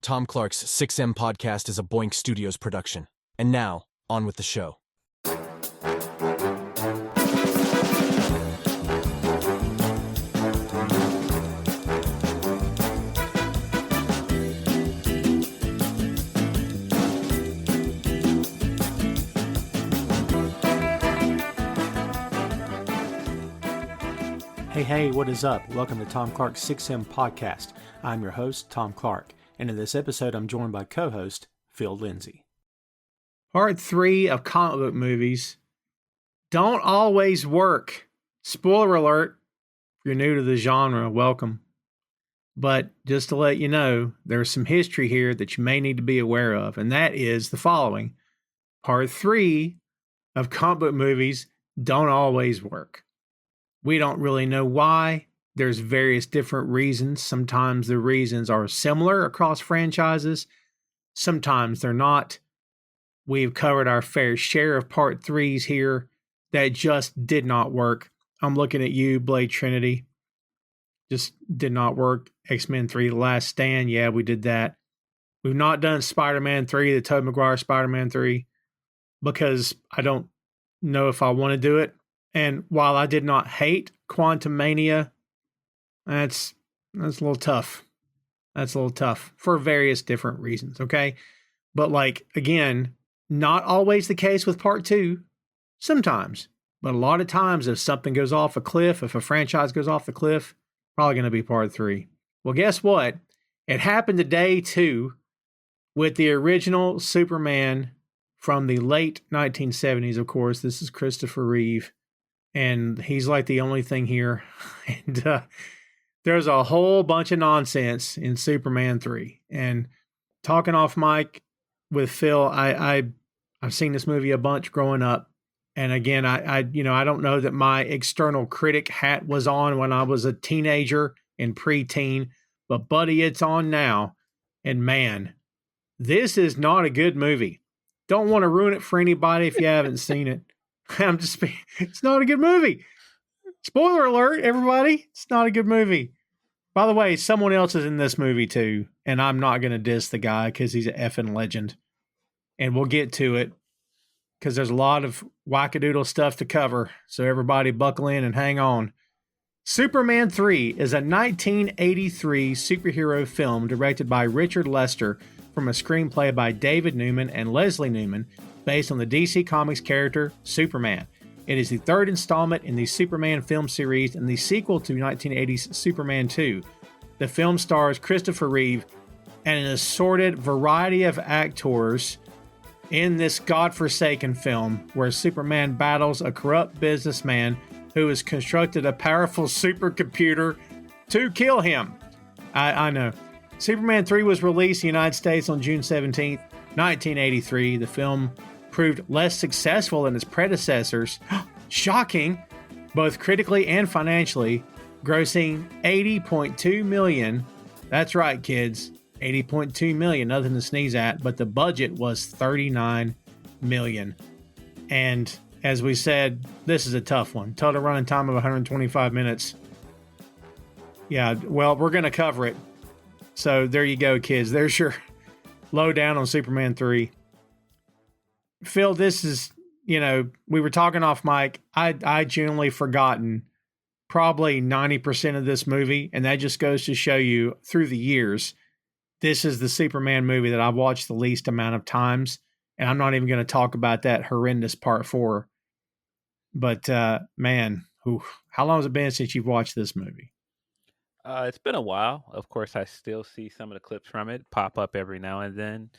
Tom Clark's 6M podcast is a Boink Studios production. And now, on with the show. Hey, what is up? Welcome to Tom Clark's 6M podcast. I'm your host, Tom Clark, and in this episode, I'm joined by co-host Phil Lindsey. Part 3 of comic book movies don't always work. Spoiler alert, if you're new to the genre, welcome. But just to let you know, there's some history here that you may need to be aware of, and that is the following. Part 3 of comic book movies don't always work. We don't really know why. There's various different reasons. Sometimes the reasons are similar across franchises. Sometimes they're not. We've covered our fair share of part 3s here that just did not work. I'm looking at you, Blade Trinity. Just did not work. X-Men 3, The Last Stand. Yeah, we did that. We've not done Spider-Man 3, the Tobey Maguire Spider-Man 3, because I don't know if I want to do it. And while I did not hate Quantumania, that's a little tough. That's a little tough for various different reasons, okay? But again, not always the case with part 2. Sometimes. But a lot of times if something goes off a cliff, if a franchise goes off the cliff, probably going to be part 3. Well, guess what? It happened today too with the original Superman from the late 1970s, of course. This is Christopher Reeve. And he's like the only thing here. And there's a whole bunch of nonsense in Superman 3. And talking off mic with Phil, I've seen this movie a bunch growing up. And again, I don't know that my external critic hat was on when I was a teenager and preteen, but buddy, it's on now. And man, this is not a good movie. Don't want to ruin it for anybody if you haven't seen it. It's not a good movie. Spoiler alert, everybody. It's not a good movie. By the way, someone else is in this movie too, and I'm not going to diss the guy because he's an effing legend. And we'll get to it because there's a lot of wackadoodle stuff to cover. So everybody buckle in and hang on. Superman 3 is a 1983 superhero film directed by Richard Lester from a screenplay by David Newman and Leslie Newman, based on the DC Comics character Superman. It is the third installment in the Superman film series and the sequel to 1980's Superman 2. The film stars Christopher Reeve and an assorted variety of actors in this godforsaken film where Superman battles a corrupt businessman who has constructed a powerful supercomputer to kill him. I know. Superman 3 was released in the United States on June 17th, 1983. The film proved less successful than its predecessors. Shocking, both critically and financially, grossing $80.2 million. That's right, kids. $80.2 million, nothing to sneeze at, but the budget was $39 million. And as we said, this is a tough one. Total running time of 125 minutes. Yeah, well, we're going to cover it. So there you go, kids. There's your lowdown on Superman 3. Phil, this is, we were talking off mic. I genuinely forgotten probably 90% of this movie. And that just goes to show you through the years, this is the Superman movie that I've watched the least amount of times. And I'm not even going to talk about that horrendous part 4. But man, how long has it been since you've watched this movie? It's been a while. Of course, I still see some of the clips from it pop up every now and then,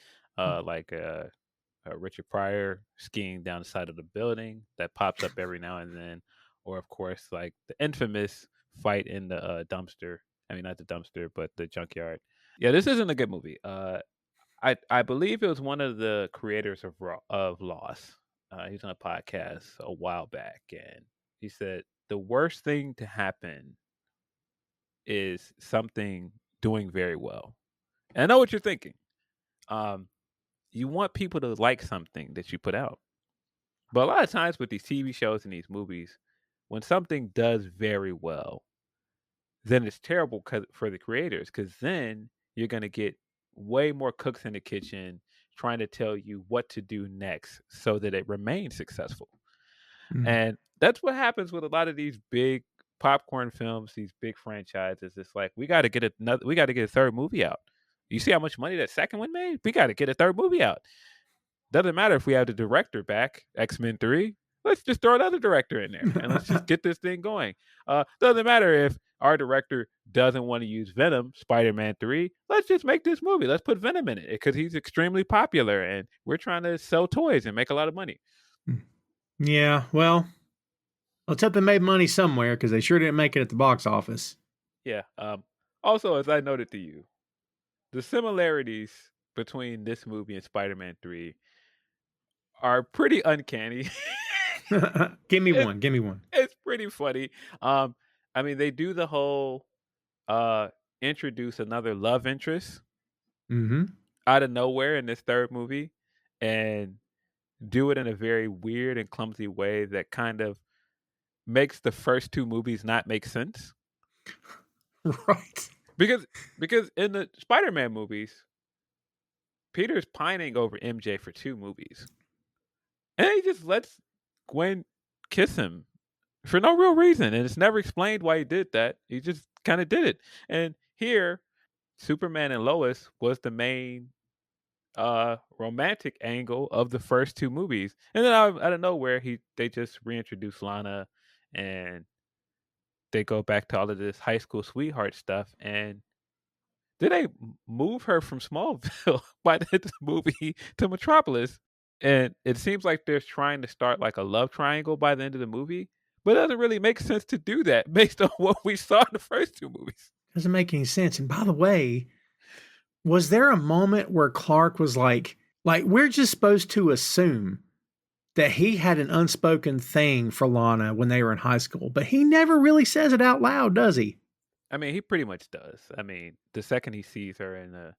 Richard Pryor skiing down the side of the building that pops up every now and then, or of course, like the infamous fight in the dumpster. I mean, not the dumpster, but the junkyard. Yeah, this isn't a good movie. I believe it was one of the creators of Lost. He was on a podcast a while back, and he said the worst thing to happen is something doing very well. And I know what you're thinking. You want people to like something that you put out. But a lot of times with these TV shows and these movies, when something does very well, then it's terrible for the creators, because then you're going to get way more cooks in the kitchen trying to tell you what to do next so that it remains successful. Mm. And that's what happens with a lot of these big popcorn films, these big franchises. It's like we got to get a third movie out. You see how much money that second one made? We got to get a third movie out. Doesn't matter if we have the director back, X-Men 3. Let's just throw another director in there and let's just get this thing going. Doesn't matter if our director doesn't want to use Venom, Spider-Man 3. Let's just make this movie. Let's put Venom in it because he's extremely popular and we're trying to sell toys and make a lot of money. Yeah, well, let's hope they made money somewhere because they sure didn't make it at the box office. Yeah. Also, as I noted to you, the similarities between this movie and Spider-Man 3 are pretty uncanny. Give me one. Give me one. It's pretty funny. I mean, they do the whole introduce another love interest Mm-hmm. out of nowhere in this third movie and do it in a very weird and clumsy way that kind of makes the first two movies not make sense. Right. Because in the Spider-Man movies, Peter's pining over MJ for 2 movies. And he just lets Gwen kiss him for no real reason. And it's never explained why he did that. He just kind of did it. And here, Superman and Lois was the main romantic angle of the first 2 movies. And then out of nowhere, they just reintroduce Lana and they go back to all of this high school sweetheart stuff. And then they move her from Smallville by the end of the movie to Metropolis. And it seems like they're trying to start like a love triangle by the end of the movie. But it doesn't really make sense to do that based on what we saw in the first 2 movies. Doesn't make any sense. And by the way, was there a moment where Clark was like we're just supposed to assume that he had an unspoken thing for Lana when they were in high school, but he never really says it out loud, does he? I mean, he pretty much does. I mean, the second he sees her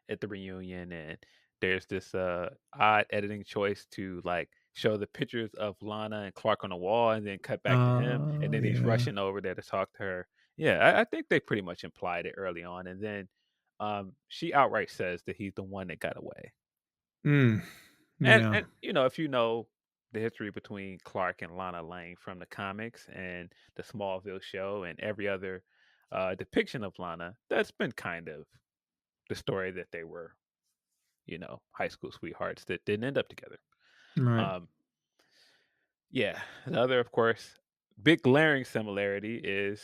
at the reunion, and there's this odd editing choice to like show the pictures of Lana and Clark on the wall, and then cut back to him, and then he's rushing over there to talk to her. Yeah, I think they pretty much implied it early on, and then she outright says that he's the one that got away. Yeah. And if you know the history between Clark and Lana Lang from the comics and the Smallville show and every other depiction of Lana, that's been kind of the story that they were, high school sweethearts that didn't end up together. Right. Yeah. The other, of course, big glaring similarity is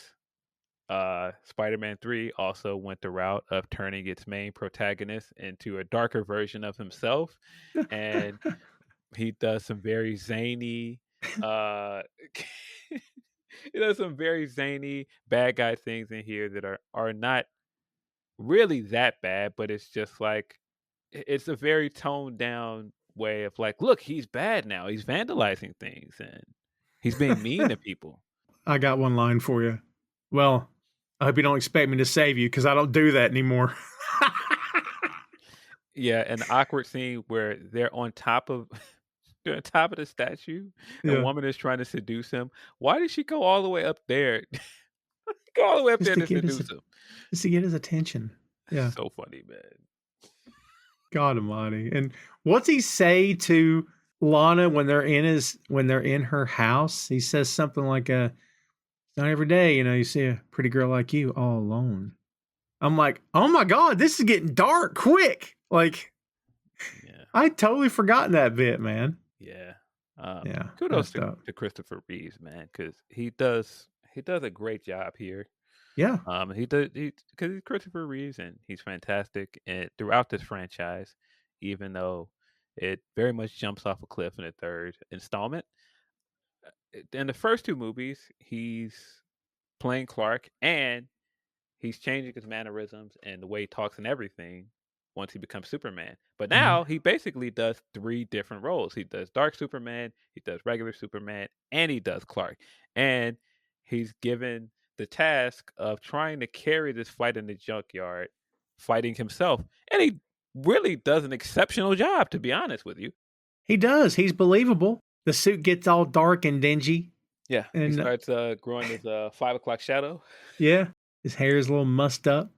Spider-Man 3 also went the route of turning its main protagonist into a darker version of himself. And he does some very zany bad guy things in here that are not really that bad, but it's just like it's a very toned down way of like, look, he's bad now. He's vandalizing things and he's being mean to people. I got one line for you. Well, I hope you don't expect me to save you because I don't do that anymore. Yeah, an awkward scene where they're on top of the statue and a woman is trying to seduce him. Why did she go all the way up there? Go all the way up there to seduce him. Just to get his attention. Yeah. So funny, man. God almighty. And what's he say to Lana when they're in her house? He says something like it's not every day, you see a pretty girl like you all alone. I'm like, oh my God, this is getting dark quick. Like, yeah. I totally forgotten that bit, man. Yeah. Kudos to Christopher Reeve, man, because he does a great job here. Yeah. Because he's Christopher Reeve and he's fantastic and throughout this franchise, even though it very much jumps off a cliff in the third installment. In the first 2 movies, he's playing Clark and he's changing his mannerisms and the way he talks and everything once he becomes Superman. But now he basically does 3 different roles. He does Dark Superman, he does regular Superman, and he does Clark. And he's given the task of trying to carry this fight in the junkyard, fighting himself. And he really does an exceptional job, to be honest with you. He does. He's believable. The suit gets all dark and dingy. Yeah. And he starts growing his 5 o'clock shadow. Yeah. His hair is a little mussed up.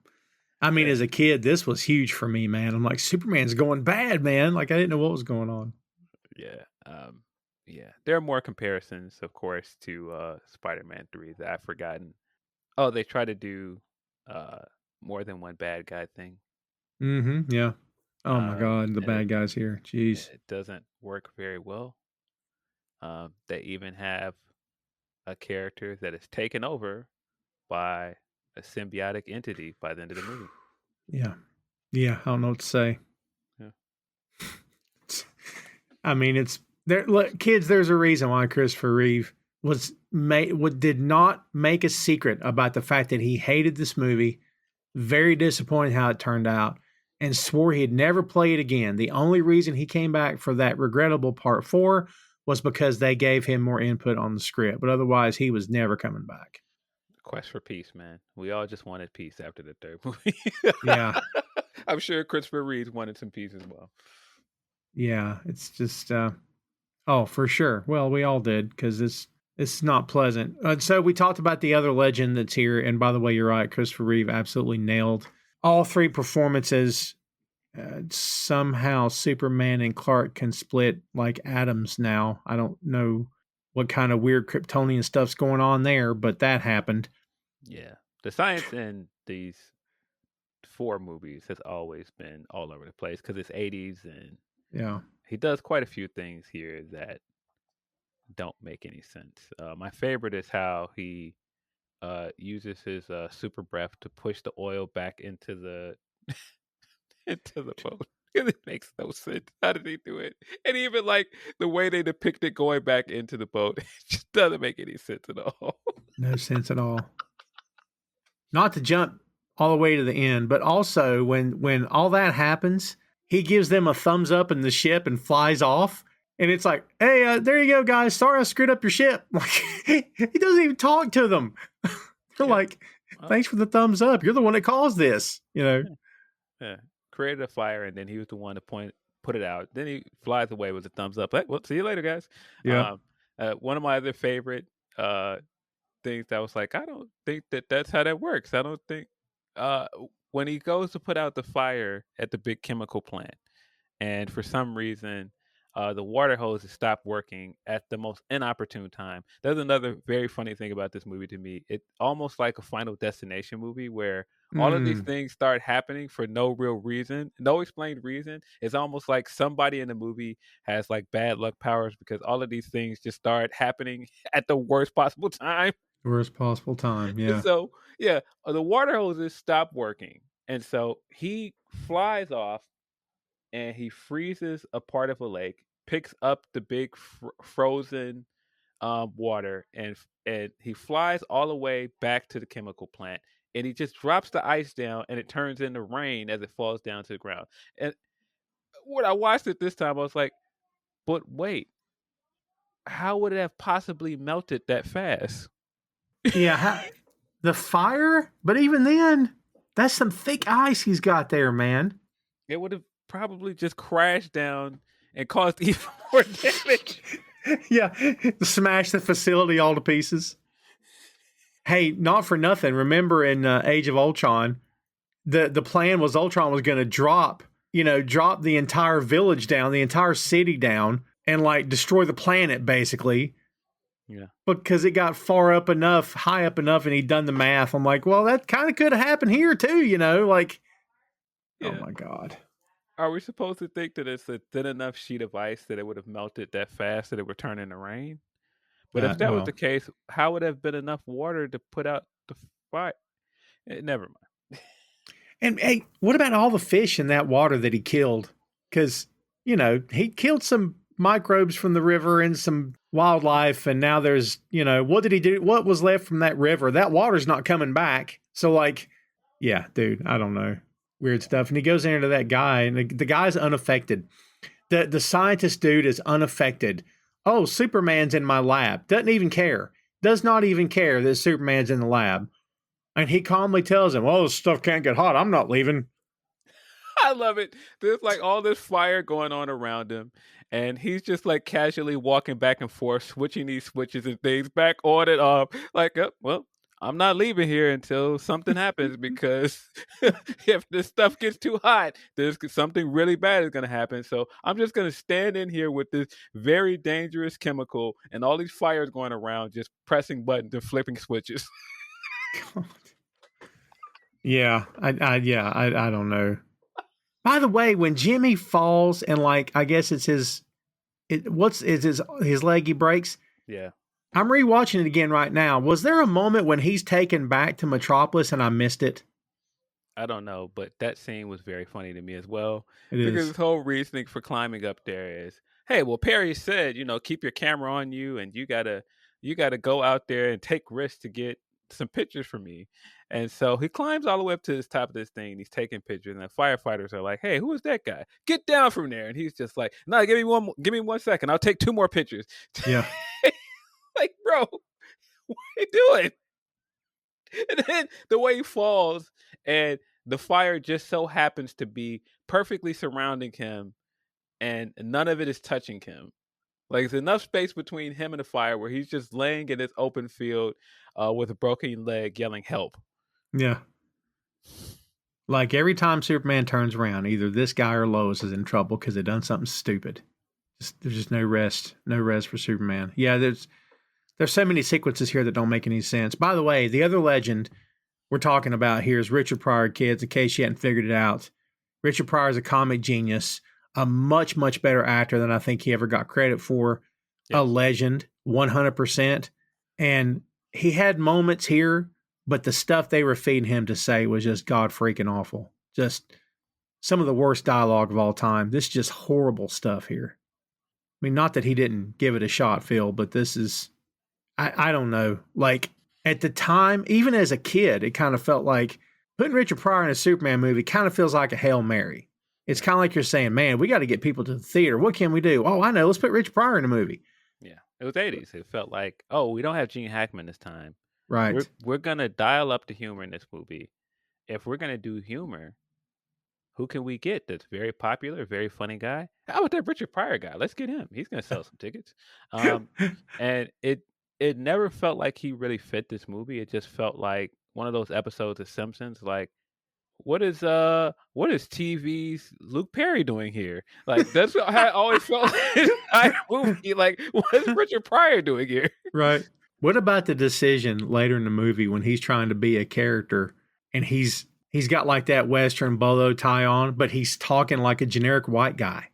I mean, Yeah. as a kid, this was huge for me, man. I'm like, Superman's going bad, man. Like, I didn't know what was going on. Yeah. Yeah. There are more comparisons, of course, to Spider-Man 3 that I've forgotten. Oh, they try to do uh more than one bad guy thing. Yeah. Oh my God, the And bad guys here. Jeez. it doesn't work very well. They even have a character that is taken over by a symbiotic entity by the end of the movie. Yeah. Yeah. I don't know what to say. Yeah. I mean, it's there. Look, kids, there's a reason why Christopher Reeve did not make a secret about the fact that he hated this movie. Very disappointed how it turned out, and swore he'd never play it again. The only reason he came back for that regrettable part 4 was because they gave him more input on the script. But otherwise, he was never coming back. Quest for peace, man. We all just wanted peace after the third movie. Yeah. I'm sure Christopher Reeve wanted some peace as well. Yeah. It's just, oh, for sure. Well, we all did because it's not pleasant. So we talked about the other legend that's here. And by the way, you're right. Christopher Reeve absolutely nailed all 3 performances. Somehow Superman and Clark can split like atoms now. I don't know what kind of weird Kryptonian stuff's going on there, but that happened. Yeah. The science in these 4 movies has always been all over the place because it's 80s and Yeah. he does quite a few things here that don't make any sense. My favorite is how he uses his super breath to push the oil back into the into the boat. It makes no sense. How did he do it? And even like the way they depict it going back into the boat, it just doesn't make any sense at all. No sense at all. Not to jump all the way to the end, but also when all that happens, he gives them a thumbs up in the ship and flies off. And it's like, hey, there you go, guys. Sorry I screwed up your ship. Like, he doesn't even talk to them. They're like, thanks for the thumbs up. You're the one that caused this, you know? Yeah. Created a fire, and then he was the one to put it out. Then he flies away with a thumbs up. Like, well, see you later, guys. Yeah. One of my other favorite things that was like, I don't think that's how that works. I don't think when he goes to put out the fire at the big chemical plant, and for some reason the water hoses stop working at the most inopportune time. There's another very funny thing about this movie to me. It's almost like a Final Destination movie where all of these things start happening for no real reason, no explained reason. It's almost like somebody in the movie has like bad luck powers because all of these things just start happening at the worst possible time. Worst possible time. Yeah. So, yeah, the water hoses stop working. And so he flies off and he freezes a part of a lake, picks up the big frozen water, and he flies all the way back to the chemical plant, and he just drops the ice down, and it turns into rain as it falls down to the ground. And when I watched it this time, I was like, "But wait, how would it have possibly melted that fast?" Yeah. The fire? But even then, that's some thick ice he's got there, man. It would have probably just crashed down and caused even more damage. Yeah. Smash the facility all to pieces. Hey, not for nothing. Remember in Age of Ultron, the plan was Ultron was going to drop the entire village down, the entire city down, and like destroy the planet basically. Yeah. Because it got high up enough, and he'd done the math. I'm like, well, that kind of could have happened here too, like, Yeah. Oh my God. Are we supposed to think that it's a thin enough sheet of ice that it would have melted that fast that it would turn into rain? But if that was Well, the case, how would it have been enough water to put out the fire? Never mind. and hey, what about all the fish in that water that he killed? Because, he killed some microbes from the river and some wildlife, and now there's, what did he do? What was left from that river? That water's not coming back. So, like, yeah, dude, I don't know. Weird stuff. And he goes into that guy, and the guy's unaffected. The scientist dude is unaffected. Oh, Superman's in my lab. Doesn't even care. Does not even care that Superman's in the lab. And he calmly tells him, oh, this stuff can't get hot. I'm not leaving. I love it. There's like all this fire going on around him, and he's just like casually walking back and forth, switching these switches and things back on and off. Like, well, I'm not leaving here until something happens because if this stuff gets too hot, there's something really bad is going to happen. So I'm just going to stand in here with this very dangerous chemical and all these fires going around, just pressing buttons and flipping switches. Yeah, I don't know. By the way, when Jimmy falls and like I guess it's his leg he breaks. Yeah. I'm rewatching it again right now. Was there a moment when he's taken back to Metropolis and I missed it? I don't know, but that scene was very funny to me as well. It Because is. his whole reasoning for climbing up there is, hey, well, Perry said, keep your camera on you and you gotta go out there and take risks to get some pictures for me. And so he climbs all the way up to the top of this thing and he's taking pictures. And the firefighters are like, hey, who is that guy? Get down from there. And he's just like, no, give me 1 second. I'll take 2 more pictures. Yeah. Like, bro, what are you doing? And then the way he falls and the fire just so happens to be perfectly surrounding him and none of it is touching him. Like, there's enough space between him and the fire where he's just laying in this open field with a broken leg yelling help. Yeah. Like every time Superman turns around, either this guy or Lois is in trouble because they've done something stupid. There's just no rest for Superman. Yeah, there's so many sequences here that don't make any sense. By the way, the other legend we're talking about here is Richard Pryor, kids, in case you hadn't figured it out. Richard Pryor is a comic genius, a much, much better actor than I think he ever got credit for. Yeah. A legend, 100%. And he had moments here, but the stuff they were feeding him to say was just god freaking awful. Just some of the worst dialogue of all time. This is just horrible stuff here. I mean, not that he didn't give it a shot, Phil, but this is... I don't know. Like, at the time, even as a kid, it kind of felt like putting Richard Pryor in a Superman movie kind of feels like a Hail Mary. It's kind of like you're saying, man, we got to get people to the theater. What can we do? Oh, I know. Let's put Richard Pryor in a movie. Yeah. It was 80s. It felt like, oh, we don't have Gene Hackman this time. Right. We're going to dial up the humor in this movie. If we're going to do humor, who can we get that's very popular, very funny guy? How about that Richard Pryor guy? Let's get him. He's going to sell some tickets. And it never felt like he really fit this movie. It just felt like one of those episodes of Simpsons, like, what is TV's Luke Perry doing here? Like, that's what I always felt like this entire movie. Like, what is Richard Pryor doing here? Right. What about the decision later in the movie when he's trying to be a character and he's got like that Western bolo tie on, but he's talking like a generic white guy?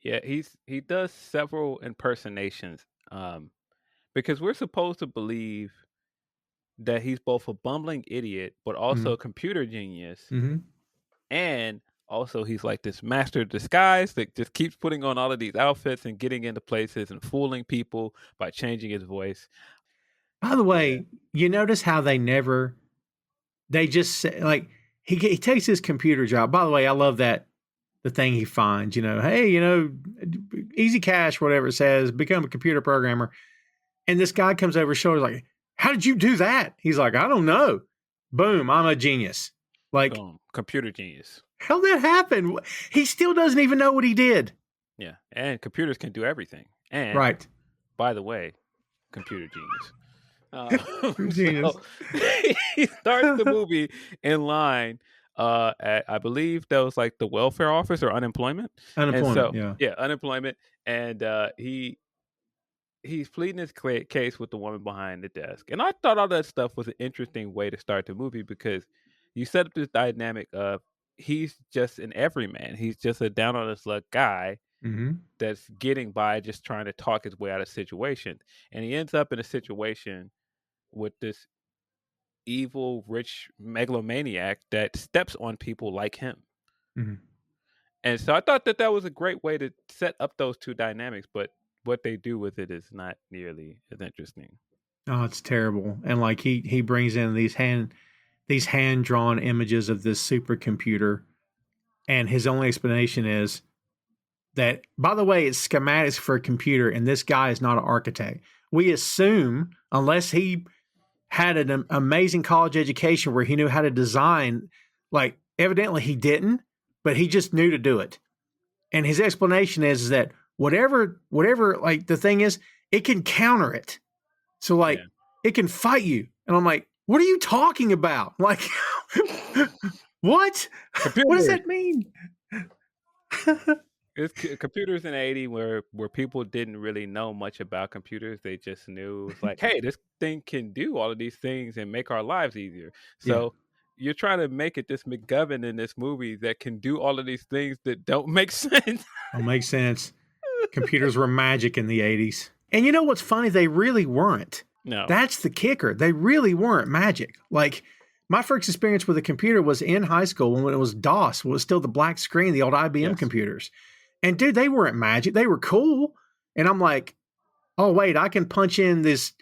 Yeah, he does several impersonations. Because we're supposed to believe that he's both a bumbling idiot, but also a computer genius. Mm-hmm. And also he's like this master disguise that just keeps putting on all of these outfits and getting into places and fooling people by changing his voice. By the way, you notice how they just say, like, he takes his computer job. By the way, I love that. The thing he finds, hey, easy cash, whatever it says, become a computer programmer. And this guy comes over his shoulder like, how did you do that? He's like, I don't know. Boom, I'm a genius. Like, boom, computer genius. How'd that happen? He still doesn't even know what he did. Yeah, and computers can do everything. And right. By the way, computer genius. Genius. So, he starts the movie in line at, I believe that was like the welfare office or unemployment. Unemployment, yeah, unemployment. And he's pleading his case with the woman behind the desk. And I thought all that stuff was an interesting way to start the movie because you set up this dynamic of he's just an everyman. He's just a down on his luck guy that's getting by just trying to talk his way out of situations. And he ends up in a situation with this evil, rich megalomaniac that steps on people like him. Mm-hmm. And so I thought that was a great way to set up those two dynamics, but what they do with it is not nearly as interesting. Oh, it's terrible. And like he brings in these hand-drawn images of this supercomputer, and his only explanation is that, by the way, it's schematics for a computer, and this guy is not an architect. We assume, unless he had an amazing college education where he knew how to design, like evidently he didn't, but he just knew to do it. And his explanation is that whatever, like the thing is, it can counter it. So like it can fight you. And I'm like, what are you talking about? Like, what? What does Computers. that mean? It's computers in the 80s where people didn't really know much about computers. They just knew it's like, hey, this thing can do all of these things and make our lives easier. Yeah. So you're trying to make it this McGovern in this movie that can do all of these things that don't make sense. Don't make sense. Computers were magic in the 80s. And you know what's funny? They really weren't. No. That's the kicker. They really weren't magic. Like, my first experience with a computer was in high school when it was DOS, when it was still the black screen, the old IBM Yes. computers. And dude, they weren't magic. They were cool. And I'm like, oh, wait, I can punch in this,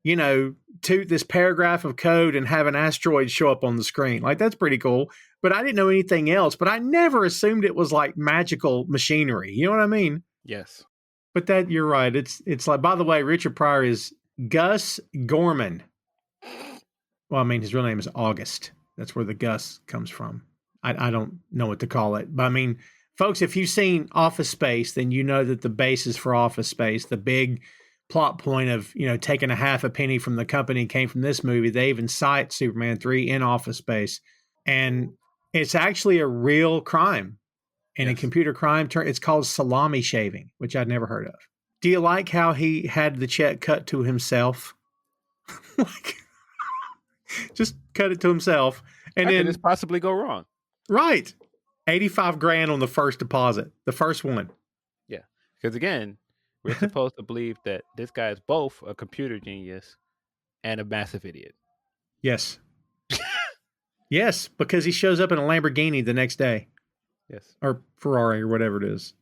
this paragraph of code and have an asteroid show up on the screen. Like, that's pretty cool. But I didn't know anything else. But I never assumed it was like magical machinery. You know what I mean? Yes. But that, you're right. It's like, by the way, Richard Pryor is Gus Gorman. Well, I mean, his real name is August. That's where the Gus comes from. I don't know what to call it. But I mean, folks, if you've seen Office Space, then you know that the basis for Office Space, the big plot point of, taking a half a penny from the company came from this movie. They even cite Superman 3 in Office Space. And it's actually a real crime. And a computer crime, it's called salami shaving, which I'd never heard of. Do you like how he had the check cut to himself? Like, just cut it to himself. And How then could this possibly go wrong? Right. 85 grand on the first deposit, the first one. Yeah. Because again, we're supposed to believe that this guy is both a computer genius and a massive idiot. Yes. Yes, because he shows up in a Lamborghini the next day. Yes. Or Ferrari or whatever it is.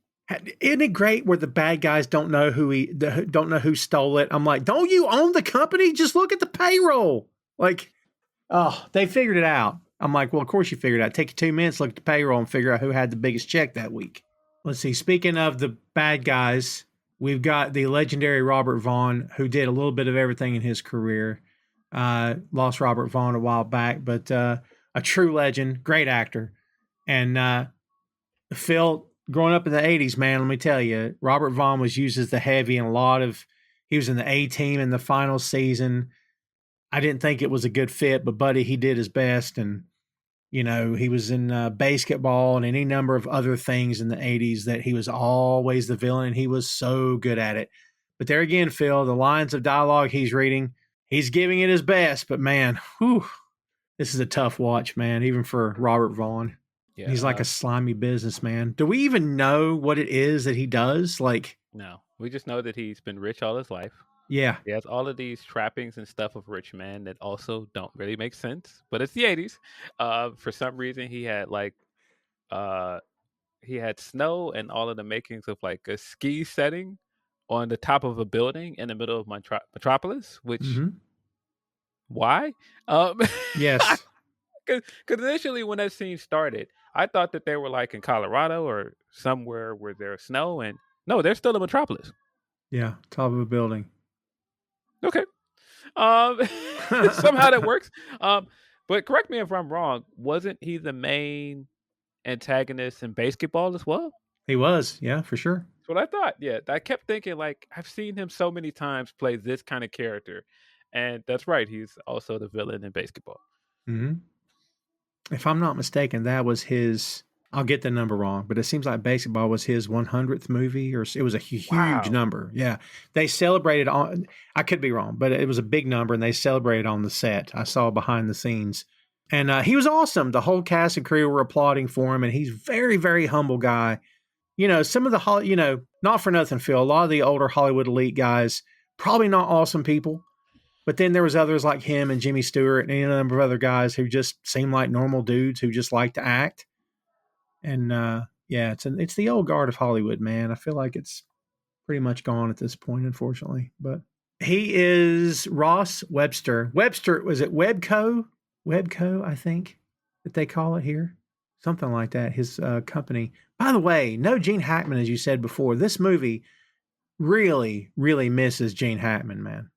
Isn't it great where the bad guys don't know who stole it? I'm like, don't you own the company? Just look at the payroll. Like, oh, they figured it out. I'm like, well, of course you figured it out. Take you 2 minutes, look at the payroll and figure out who had the biggest check that week. Let's see. Speaking of the bad guys, we've got the legendary Robert Vaughn, who did a little bit of everything in his career. Lost Robert Vaughn a while back, but a true legend, great actor. And Phil, growing up in the 80s, man, let me tell you, Robert Vaughn was used as the heavy in he was in the A-Team in the final season. I didn't think it was a good fit, but buddy, he did his best. And, he was in basketball and any number of other things in the 80s that he was always the villain. And he was so good at it. But there again, Phil, the lines of dialogue he's reading, he's giving it his best. But man, this is a tough watch, man, even for Robert Vaughn. Yeah, he's like a slimy businessman. Do we even know what it is that he does? Like, no, we just know that he's been rich all his life. Yeah. He has all of these trappings and stuff of a rich man that also don't really make sense, but it's the 80s. For some reason, he had snow and all of the makings of like a ski setting on the top of a building in the middle of Metropolis, which, why? Yes. Because initially when that scene started, I thought that they were like in Colorado or somewhere where there's snow, and no, they're still in Metropolis. Yeah, top of a building. Okay. Somehow that works. But correct me if I'm wrong, wasn't he the main antagonist in basketball as well? He was, yeah, for sure. That's what I thought. Yeah, I kept thinking, like, I've seen him so many times play this kind of character. And that's right, he's also the villain in basketball. Mm-hmm. If I'm not mistaken, that was his, I'll get the number wrong, but it seems like basketball was his 100th movie, or it was a huge number. Yeah. They celebrated I could be wrong, but it was a big number and they celebrated on the set. I saw behind the scenes. And he was awesome. The whole cast and crew were applauding for him, and he's very, very humble guy. Some of the, not for nothing, Phil, a lot of the older Hollywood elite guys, probably not awesome people. But then there was others like him and Jimmy Stewart and a number of other guys who just seemed like normal dudes who just like to act. And it's the old guard of Hollywood, man. I feel like it's pretty much gone at this point, unfortunately. But he is Ross Webster. Webster, was it Webco? Webco, I think that they call it here. Something like that, his company. By the way, no Gene Hackman, as you said before. This movie really, really misses Gene Hackman, man.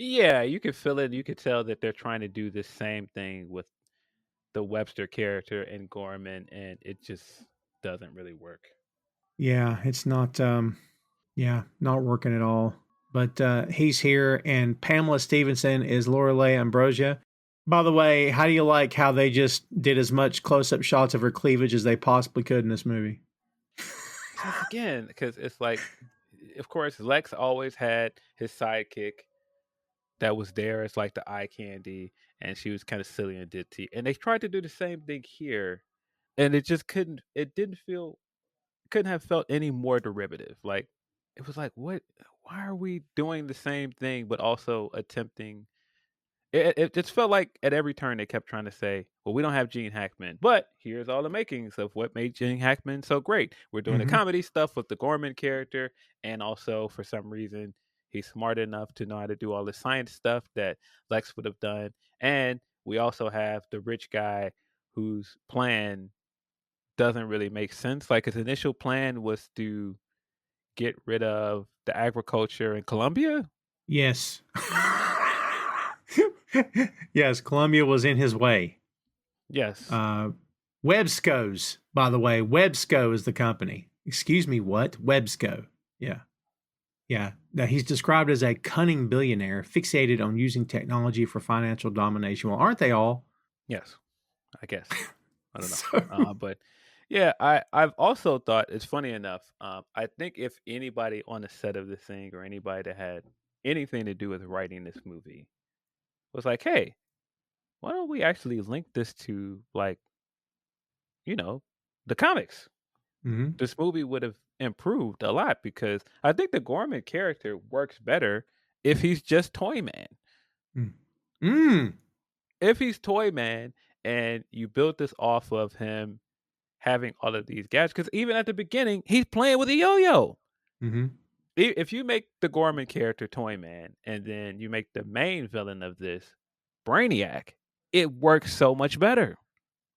Yeah, you could feel it. You could tell that they're trying to do the same thing with the Webster character and Gorman, and it just doesn't really work. Yeah, it's not, not working at all. But he's here, and Pamela Stevenson is Lorelei Ambrosia. By the way, how do you like how they just did as much close-up shots of her cleavage as they possibly could in this movie? Because again, because it's like, of course, Lex always had his sidekick that was there as like the eye candy, and she was kind of silly and ditzy. And they tried to do the same thing here, and it just couldn't. It didn't feel, couldn't have felt any more derivative. Like it was like, what? Why are we doing the same thing but also attempting? It just felt like at every turn they kept trying to say, "Well, we don't have Gene Hackman, but here's all the makings of what made Gene Hackman so great. We're doing the Mm-hmm. comedy stuff with the Gorman character, and also for some reason he's smart enough to know how to do all the science stuff that Lex would have done. And we also have the rich guy whose plan doesn't really make sense. Like his initial plan was to get rid of the agriculture in Colombia. Yes. Yes, Columbia was in his way. Yes, Websco's, by the way. Websco is the company. Excuse me, what? Websco. Yeah. Yeah. Now, he's described as a cunning billionaire fixated on using technology for financial domination. Well, aren't they all? yes, I guess. I don't know. So, But yeah, I've also thought it's funny enough. I think if anybody on the set of this thing or anybody that had anything to do with writing this movie was like, hey, why don't we actually link this to like, you know, the comics? mhm. This movie would have improved a lot because I think the Gorman character works better if he's just Toyman. Mm. Mm. If he's Toyman and you built this off of him having all of these gadgets, because even at the beginning, he's playing with a yo-yo. Mhm. If you make the Gorman character Toyman and then you make the main villain of this Brainiac, it works so much better.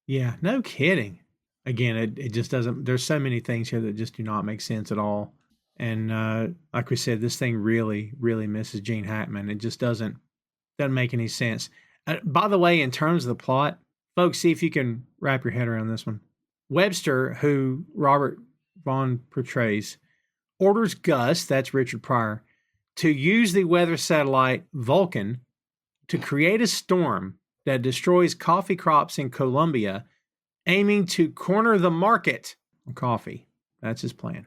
Yeah, no kidding. Again, it just doesn't. There's so many things here that just do not make sense at all. And like we said, this thing really, really misses Gene Hackman. It just doesn't make any sense. By the way, in terms of the plot, folks, see if you can wrap your head around this one. Webster, who Robert Vaughn portrays, orders Gus, that's Richard Pryor, to use the weather satellite Vulcan to create a storm that destroys coffee crops in Colombia, aiming to corner the market on coffee. That's his plan.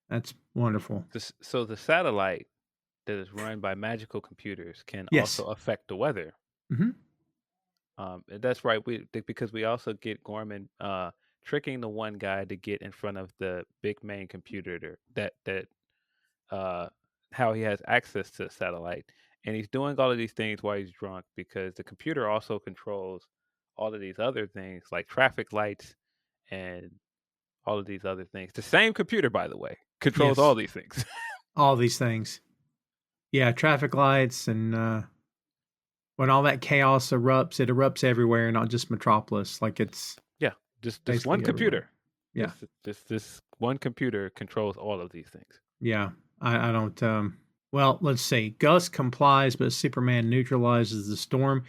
That's wonderful. So the satellite that is run by magical computers can Yes. also affect the weather. Mm-hmm. And that's right. Because we also get Gorman tricking the one guy to get in front of the big main computer that uh, how he has access to the satellite, and he's doing all of these things while he's drunk because the computer also controls all of these other things like traffic lights and all of these other things. The same computer, by the way, controls all Yes. these things. All these things. Yeah, traffic lights, and when all that chaos erupts, it erupts everywhere, not just Metropolis. Like it's Yeah, just this basically one everywhere. computer. Yeah. This one computer controls all of these things. Yeah. I don't well, let's see. Gus complies, but Superman neutralizes the storm.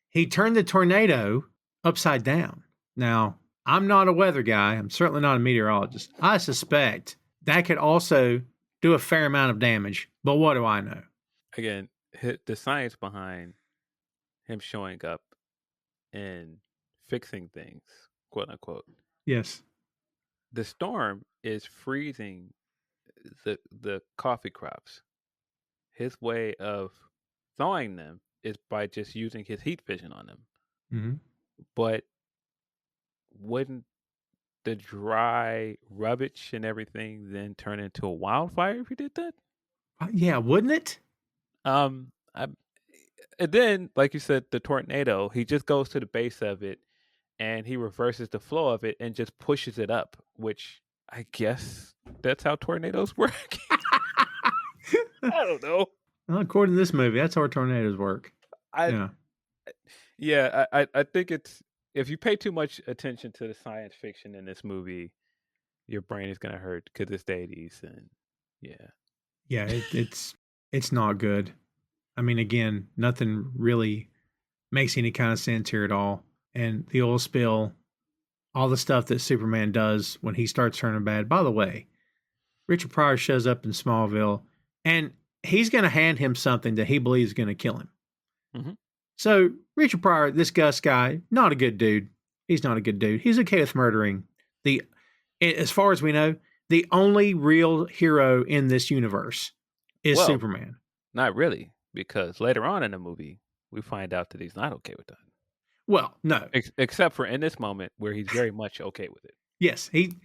He turned the tornado upside down. Now, I'm not a weather guy. I'm certainly not a meteorologist. I suspect that could also do a fair amount of damage, but what do I know? Again, the science behind him showing up and fixing things, quote unquote. Yes. The storm is freezing the coffee crops. His way of thawing them is by just using his heat vision on them. Mm-hmm. But wouldn't the dry rubbish and everything then turn into a wildfire if he did that? Yeah, wouldn't it? I, and then, like you said, the tornado, he just goes to the base of it and he reverses the flow of it and just pushes it up, which I guess that's how tornadoes work. I don't know. Well, according to this movie, that's how tornadoes work. I Yeah. Yeah, I think it's, if you pay too much attention to the science fiction in this movie, your brain is gonna hurt because it's the 80s and yeah. Yeah, it's not good. I mean, again, nothing really makes any kind of sense here at all. And the oil spill, all the stuff that Superman does when he starts turning bad. By the way, Richard Pryor shows up in Smallville, and he's going to hand him something that he believes is going to kill him. Mm-hmm. So Richard Pryor, this Gus guy, not a good dude. He's not a good dude. He's okay with murdering as far as we know, the only real hero in this universe is Well, Superman. not really, because later on in the movie, we find out that he's not okay with that. Well, no. Except for in this moment where he's very much okay with it. Yes, he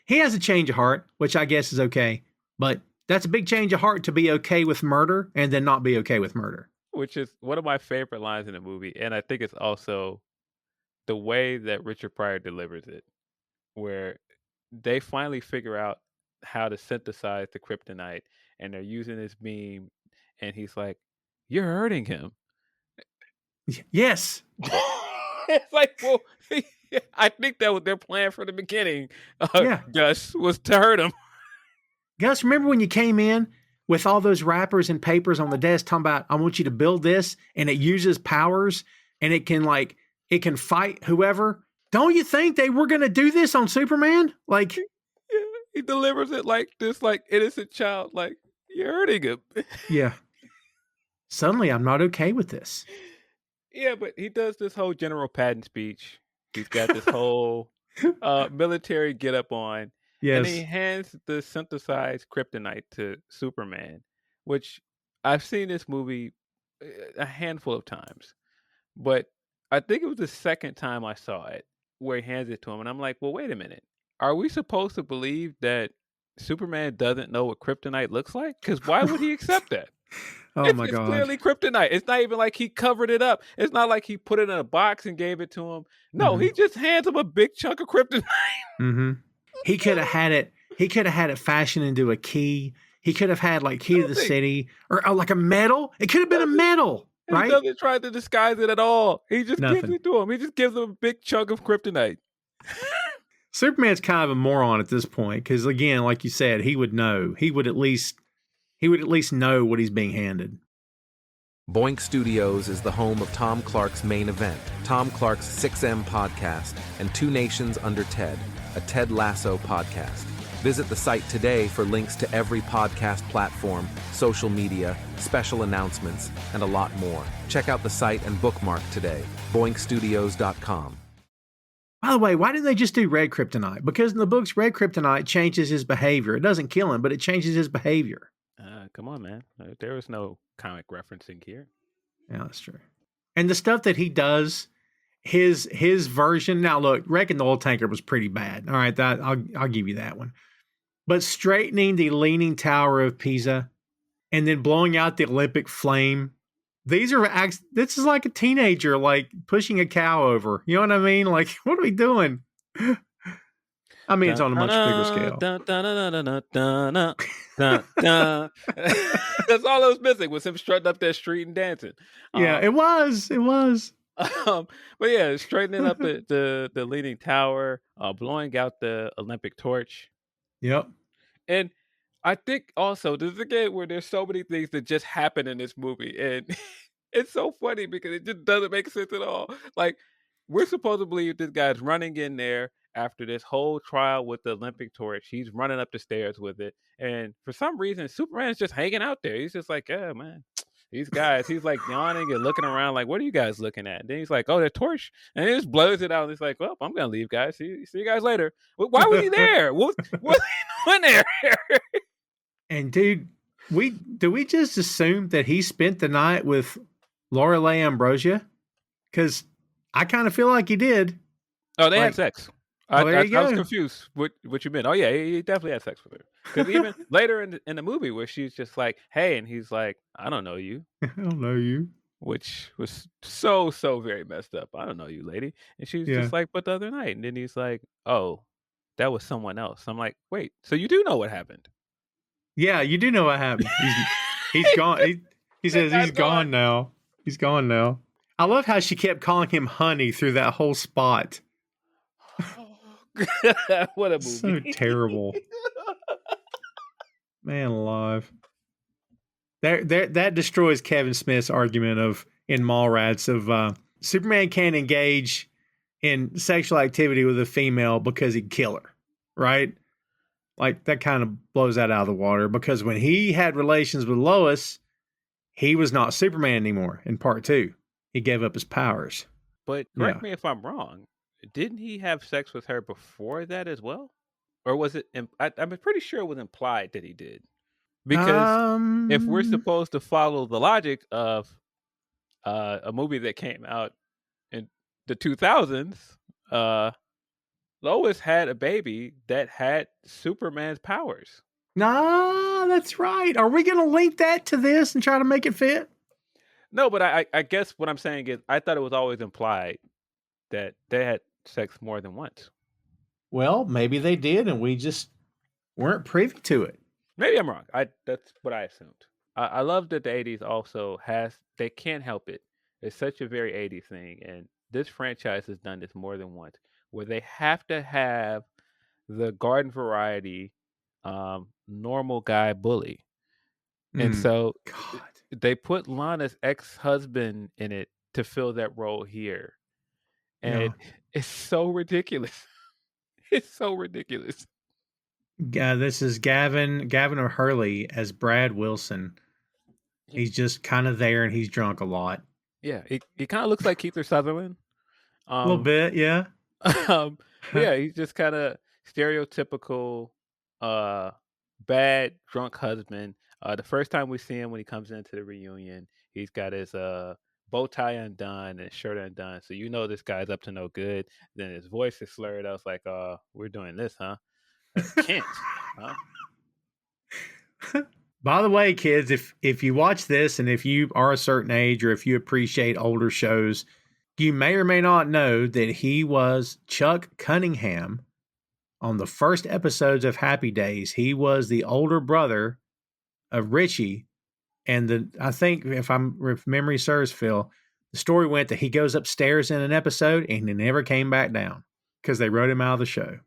has a change of heart, which I guess is okay. But that's a big change of heart to be okay with murder and then not be okay with murder. Which is one of my favorite lines in the movie. And I think it's also the way that Richard Pryor delivers it, where they finally figure out how to synthesize the kryptonite and they're using this beam. And he's like, "You're hurting him." Yes. It's like, well, I think that was their plan from the beginning. Yeah. Gus, was to hurt him. Gus, remember when you came in with all those wrappers and papers on the desk talking about, I want you to build this and it uses powers and it can fight whoever? Don't you think they were going to do this on Superman? Like, yeah, he delivers it like this, like innocent child, like, "You're hurting him." Yeah. Suddenly, I'm not okay with this. Yeah, but he does this whole General Patton speech. He's got this whole military get up on. Yes. And he hands the synthesized kryptonite to Superman, which I've seen this movie a handful of times. But I think it was the second time I saw it where he hands it to him. And I'm like, well, wait a minute. Are we supposed to believe that Superman doesn't know what kryptonite looks like? Because why would he accept that? Oh my It's God. clearly kryptonite. It's not even like he covered it up. It's not like he put it in a box and gave it to him. No, he just hands him a big chunk of kryptonite. Mm-hmm. He could have had it. He could have had it fashioned into a key. He could have had like key to the city or like a medal. It could have been a medal, right? He doesn't try to disguise it at all. He just gives Nothing. it to him. He just gives him a big chunk of kryptonite. Superman's kind of a moron at this point because, again, like you said, he would know. He would at least know what he's being handed. Boink Studios is the home of Tom Clark's Main Event, Tom Clark's 6M podcast, and Two Nations Under Ted, a Ted Lasso podcast. Visit the site today for links to every podcast platform, social media, special announcements, and a lot more. Check out the site and bookmark today, boinkstudios.com. By the way, why didn't they just do red kryptonite? Because in the books, red kryptonite changes his behavior. It doesn't kill him, but it changes his behavior. Come on, man. There was no comic referencing here. Yeah, that's true. And the stuff that he does, his version. Now, look, wrecking the oil tanker was pretty bad. All right, that I'll give you that one. But straightening the Leaning Tower of Pisa, and then blowing out the Olympic flame. This is like a teenager, like pushing a cow over. You know what I mean? Like, what are we doing? I mean, it's on a much bigger scale. That's all that was missing was him strutting up that street and dancing. Yeah, it was. But yeah, straightening up the Leaning Tower, blowing out the Olympic torch. Yep. And I think also this is again where there's so many things that just happen in this movie, and it's so funny because it just doesn't make sense at all. Like, we're supposed to believe this guy's running in there after this whole trial with the Olympic torch. He's running up the stairs with it, and for some reason, Superman's just hanging out there. He's just like, "Yeah, man." These guys, he's like yawning and looking around like, what are you guys looking at? And then he's like, oh, the torch. And he just blows it out. And he's like, well, I'm going to leave, guys. See you guys later. Why was he there? What was he doing there? And dude, do we just assume that he spent the night with Lorelei Ambrosia? Because I kind of feel like he did. Oh, they had sex. I was confused what you meant. Oh, yeah, he definitely had sex with her. Because even later in the movie where she's just like, hey, and he's like, I don't know you. I don't know you. Which was so very messed up. I don't know you, lady. And she's just like, but the other night. And then he's like, oh, that was someone else. I'm like, wait, so you do know what happened? Yeah, you do know what happened. He's gone. He says he's gone now. He's gone now. I love how she kept calling him honey through that whole spot. What a movie. So terrible. Man alive. That destroys Kevin Smith's argument in Mallrats of Superman can't engage in sexual activity with a female because he'd kill her, right? Like, that kind of blows that out of the water because when he had relations with Lois, he was not Superman anymore in part 2. He gave up his powers. But Yeah. correct me if I'm wrong. Didn't he have sex with her before that as well? Or was it? I'm pretty sure it was implied that he did. Because if we're supposed to follow the logic of a movie that came out in the 2000s, Lois had a baby that had Superman's powers. Nah, that's right. Are we going to link that to this and try to make it fit? No, but I guess what I'm saying is I thought it was always implied that they had sex more than once. Well, maybe they did, and we just weren't privy to it. Maybe I'm wrong. That's what I assumed. I love that the 80s also they can't help it. It's such a very 80s thing, and this franchise has done this more than once, where they have to have the garden variety normal guy bully. And so God. they put Lana's ex-husband in it to fill that role here. And it's so ridiculous. It's so ridiculous. This is Gavin O'Hurley as Brad Wilson. He's just kind of there, and he's drunk a lot. Yeah, he kind of looks like Keith Sutherland. A little bit, yeah. Yeah, he's just kind of stereotypical bad drunk husband. The first time we see him when he comes into the reunion, he's got his bow tie undone and shirt undone. So you know this guy's up to no good. Then his voice is slurred. I was like, we're doing this, huh? Can't, huh? By the way, kids, if you watch this and if you are a certain age or if you appreciate older shows, you may or may not know that he was Chuck Cunningham on the first episodes of Happy Days. He was the older brother of Richie. And I think if memory serves, Phil, the story went that he goes upstairs in an episode and he never came back down because they wrote him out of the show.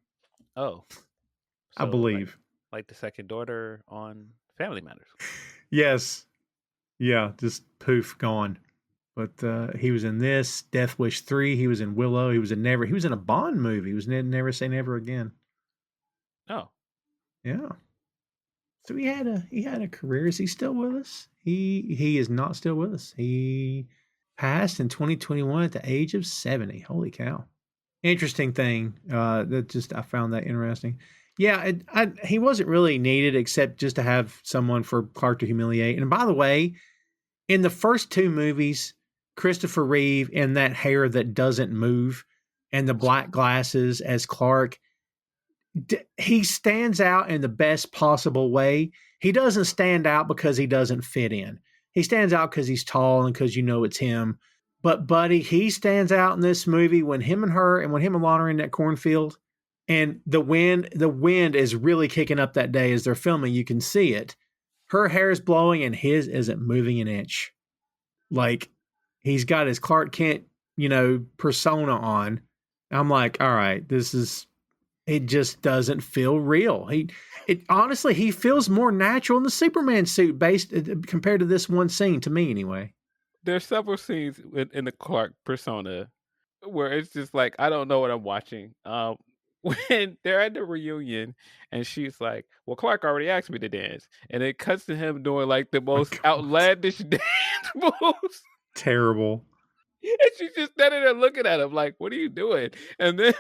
Oh, I believe. Like the second daughter on Family Matters. Yes. Yeah, just poof, gone. But he was in this, Death Wish 3. He was in Willow. He was in a Bond movie. He was in Never Say Never Again. Oh. Yeah. So he had a career. Is he still with us? He is not still with us. He passed in 2021 at the age of 70. Holy cow. Interesting thing. I found that interesting. Yeah, he wasn't really needed except just to have someone for Clark to humiliate. And by the way, in the first 2 movies, Christopher Reeve in that hair that doesn't move and the black glasses as Clark, he stands out in the best possible way. He doesn't stand out because he doesn't fit in. He stands out because he's tall and because you know it's him. But buddy, he stands out in this movie when him and Lana are in that cornfield and the wind is really kicking up that day as they're filming. You can see it. Her hair is blowing and his isn't moving an inch. Like he's got his Clark Kent, persona on. I'm like, all right, it just doesn't feel real. Honestly, he feels more natural in the Superman suit compared to this one scene to me anyway. There's several scenes in the Clark persona where it's just like, I don't know what I'm watching. When they're at the reunion and she's like, well, Clark already asked me to dance. And it cuts to him doing like the most outlandish dance moves. Terrible. And she's just standing there looking at him like, what are you doing? And then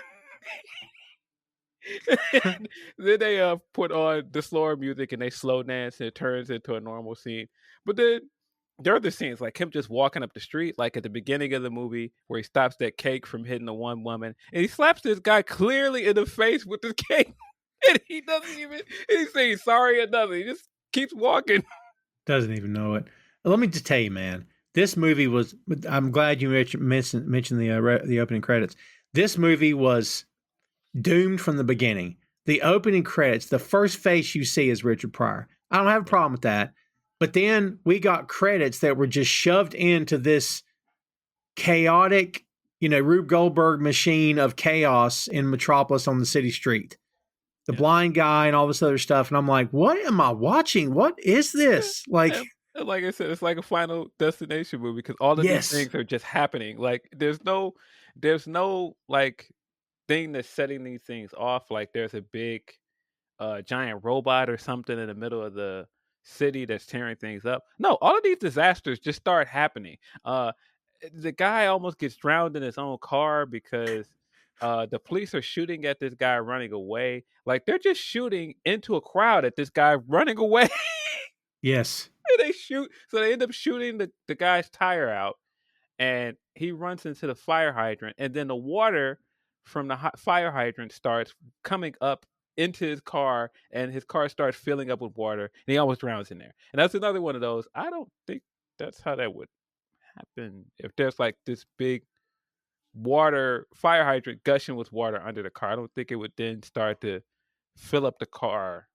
then they put on the slower music and they slow dance and it turns into a normal scene. But then there are the scenes like him just walking up the street, like at the beginning of the movie where he stops that cake from hitting the one woman and he slaps this guy clearly in the face with the cake. And he doesn't even, he's saying sorry or nothing. He just keeps walking. Doesn't even know it. Let me just tell you, man, this movie was, I'm glad you mentioned the opening credits. This movie was doomed from the beginning. The opening credits, the first face you see is Richard Pryor. I don't have a problem with that. But then we got credits that were just shoved into this chaotic, Rube Goldberg machine of chaos in Metropolis on the city street. The blind guy and all this other stuff. And I'm like, what am I watching? What is this? Like I said, it's like a Final Destination movie because all of these things are just happening. Like there's no like thing that's setting these things off. Like there's a big a giant robot or something in the middle of the city that's tearing things up. No, all of these disasters just start happening. The guy almost gets drowned in his own car because the police are shooting at this guy running away. Like they're just shooting into a crowd at this guy running away. Yes. They shoot, so they end up shooting the guy's tire out, and he runs into the fire hydrant, and then the water from the fire hydrant starts coming up into his car, and his car starts filling up with water, and he almost drowns in there. And that's another one of those. I don't think that's how that would happen if there's like this big water fire hydrant gushing with water under the car. I don't think it would then start to fill up the car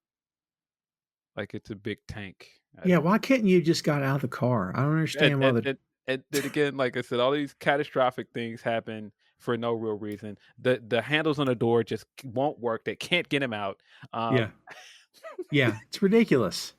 like it's a big tank. Yeah, why couldn't you just got out of the car? I don't understand why the And then again, like I said, all these catastrophic things happen for no real reason. The handles on the door just won't work. They can't get him out. Yeah. Yeah, it's ridiculous.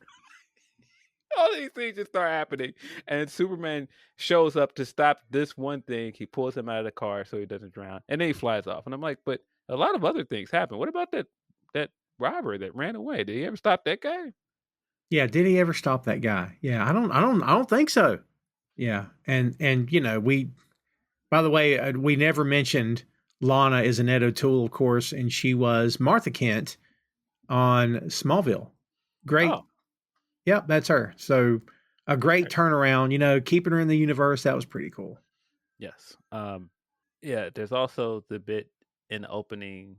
All these things just start happening, and Superman shows up to stop this one thing. He pulls him out of the car so he doesn't drown, and then he flies off. And I'm like, but a lot of other things happen. What about that robber that ran away? Did he ever stop that guy? Yeah, did he ever stop that guy? Yeah, I don't think so. Yeah, and by the way, we never mentioned Lana is Annette O'Toole, of course, and she was Martha Kent on Smallville. Great. Oh. Yep, that's her. So a great turnaround, keeping her in the universe. That was pretty cool. Yes. Yeah, there's also the bit in the opening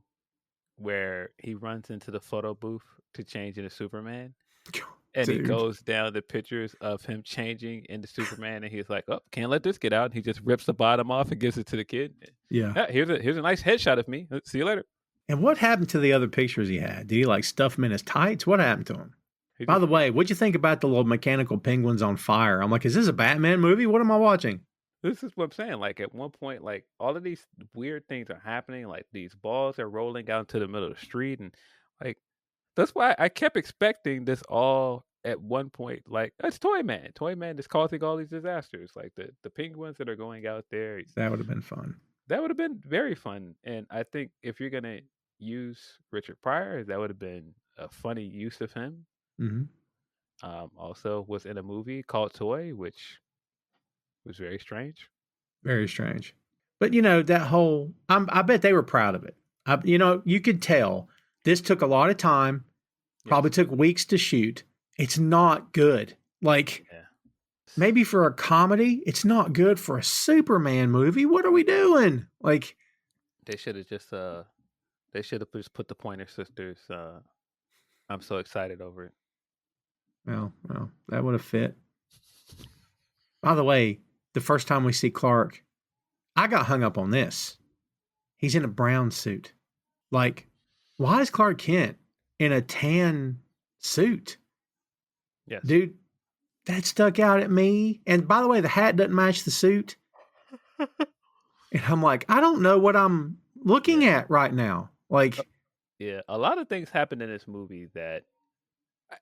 where he runs into the photo booth to change into Superman. And Dude. He goes down the pictures of him changing into Superman, and he's like, "Oh, can't let this get out." And he just rips the bottom off and gives it to the kid. Yeah. Here's a nice headshot of me. See you later. And what happened to the other pictures he had? Did he stuff them in his tights? What happened to him? By the way, what'd you think about the little mechanical penguins on fire? I'm like, is this a Batman movie? What am I watching? This is what I'm saying. Like at one point, like all of these weird things are happening. Like these balls are rolling out into the middle of the street, and like that's why I kept expecting this all at one point. Like it's Toyman. Toyman is causing all these disasters. Like the penguins that are going out there. That would have been fun. That would have been very fun. And I think if you're gonna use Richard Pryor, that would have been a funny use of him. Mm-hmm. Also was in a movie called Toy, which was very strange. Very strange. But that whole, I bet they were proud of it. You could tell this took a lot of time, probably took weeks to shoot. It's not good. Maybe for a comedy, it's not good for a Superman movie. What are we doing? They should have just put the Pointer Sisters. I'm so excited over it. Well, that would have fit. By the way, the first time we see Clark, I got hung up on this. He's in a brown suit. Why is Clark Kent in a tan suit? Yes. Dude, that stuck out at me. And by the way, the hat doesn't match the suit. And I'm like, I don't know what I'm looking at right now. Yeah, a lot of things happen in this movie that,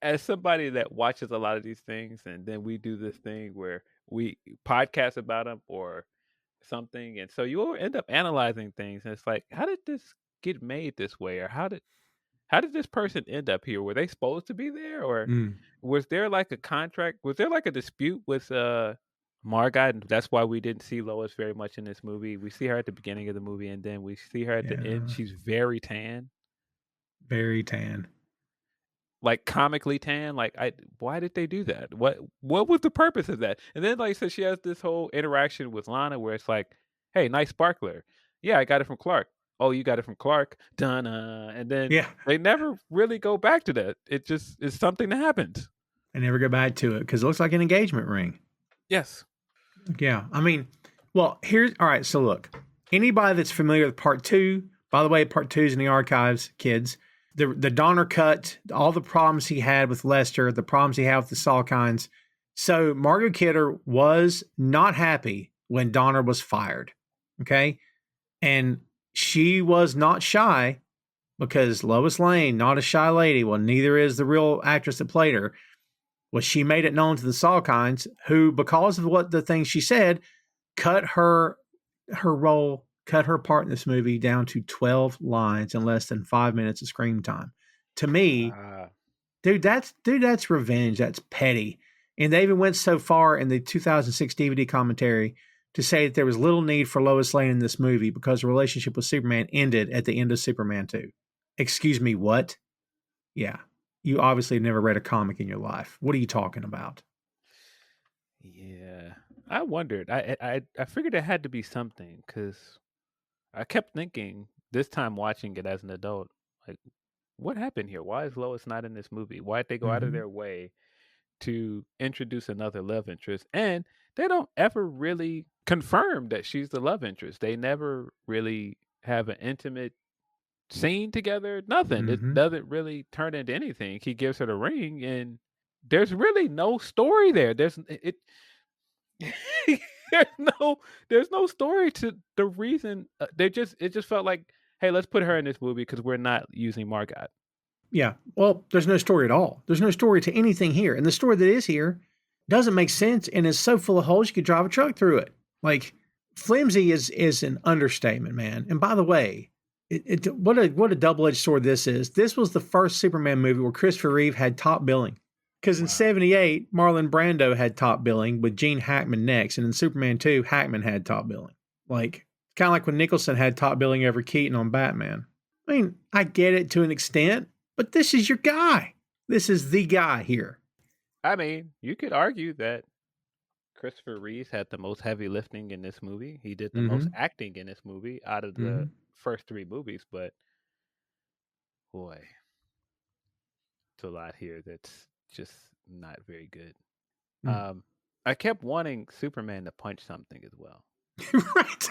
as somebody that watches a lot of these things, and then we do this thing where we podcast about them or something, and so you will end up analyzing things, and it's like, how did this get made this way, or how did this person end up here? Were they supposed to be there, or was there like a contract? Was there like a dispute with Margot? And that's why we didn't see Lois very much in this movie. We see her at the beginning of the movie, and then we see her at the end. She's very tan. Very tan. Like comically tan. Why did they do that? What was the purpose of that? And then, like I said, she has this whole interaction with Lana where it's like, "Hey, nice sparkler. Yeah, I got it from Clark. Oh, you got it from Clark. Done." And then they never really go back to that. It just is something that happened. They never go back to it because it looks like an engagement ring. Yes. Yeah. I mean, well, all right. So look, anybody that's familiar with part 2, by the way, part 2 is in the archives, kids. The Donner cut, all the problems he had with Lester, the problems he had with the Salkinds. So Margot Kidder was not happy when Donner was fired. Okay. And she was not shy because Lois Lane, not a shy lady. Well, neither is the real actress that played her. Well, she made it known to the Salkinds, who, because of what the things she said, cut her part in this movie down to 12 lines and less than 5 minutes of screen time. To me, that's revenge. That's petty. And they even went so far in the 2006 DVD commentary to say that there was little need for Lois Lane in this movie because the relationship with Superman ended at the end of Superman 2. Excuse me, what? Yeah. You obviously have never read a comic in your life. What are you talking about? Yeah, I wondered. I figured it had to be something because I kept thinking this time watching it as an adult, like, what happened here? Why is Lois not in this movie? Why'd they go out of Mm-hmm. their way to introduce another love interest? And they don't ever really confirm that she's the love interest. They never really have an intimate scene together. Nothing. It Mm-hmm. doesn't really turn into anything. He gives her the ring, and there's really no story there. There's there's no story to the reason. It just felt like, hey, let's put her in this movie because we're not using Margot. Yeah. Well, there's no story at all. There's no story to anything here. And the story that is here doesn't make sense and is so full of holes you could drive a truck through it. Like, flimsy is an understatement, man. And by the way, what a double-edged sword this is. This was the first Superman movie where Christopher Reeve had top billing. Because in Wow. 78, Marlon Brando had top billing with Gene Hackman next. And in Superman 2, Hackman had top billing. Like, kind of like when Nicholson had top billing over Keaton on Batman. I mean, I get it to an extent, but this is your guy. This is the guy here. I mean, you could argue that Christopher Reeve had the most heavy lifting in this movie. He did the most Mm-hmm. acting in this movie out of Mm-hmm. the first three movies, but boy, it's a lot here that's just not very good. Mm. I kept wanting Superman to punch something as well. Right.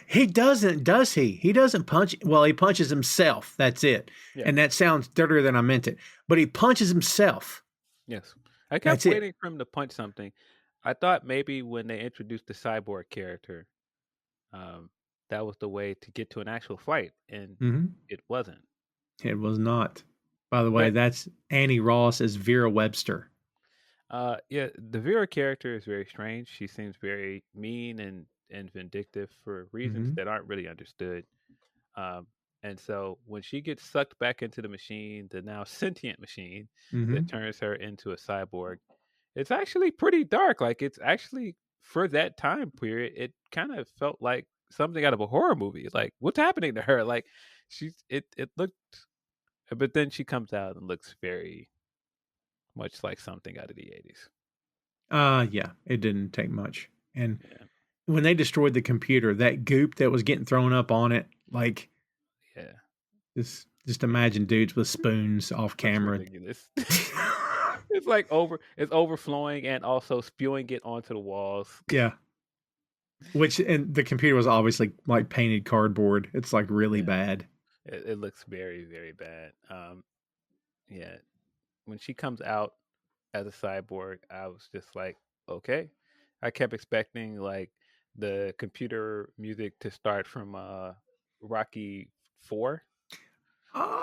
He doesn't, does he? He doesn't punch. Well, he punches himself. That's it. Yeah. And that sounds dirtier than I meant it. But he punches himself. Yes. I kept That's it. waiting for him to punch something. I thought maybe when they introduced the cyborg character, that was the way to get to an actual fight, and Mm-hmm. it wasn't. It was not. By the way, But that's Annie Ross as Vera Webster. yeah, the Vera character is very strange. She seems very mean and vindictive for reasons Mm-hmm. that aren't really understood. Um, and so when she gets sucked back into the machine, the now sentient machine Mm-hmm. that turns her into a cyborg, it's actually pretty dark. Like, it's actually, for that time period, it kind of felt like something out of a horror movie. Like, what's happening to her? Like, it looked, but then she comes out and looks very much like something out of the 80s. Yeah, it didn't take much. And Yeah. when they destroyed the computer, that goop that was getting thrown up on it, like, Yeah. just imagine dudes with spoons off It's camera. ridiculous. It's like it's overflowing and also spewing it onto the walls. Yeah. And the computer was obviously like painted cardboard. It's like really Yeah. bad. It looks very, very bad. Yeah. When she comes out as a cyborg, I was just like, okay. I kept expecting like the computer music to start from Rocky 4. Oh,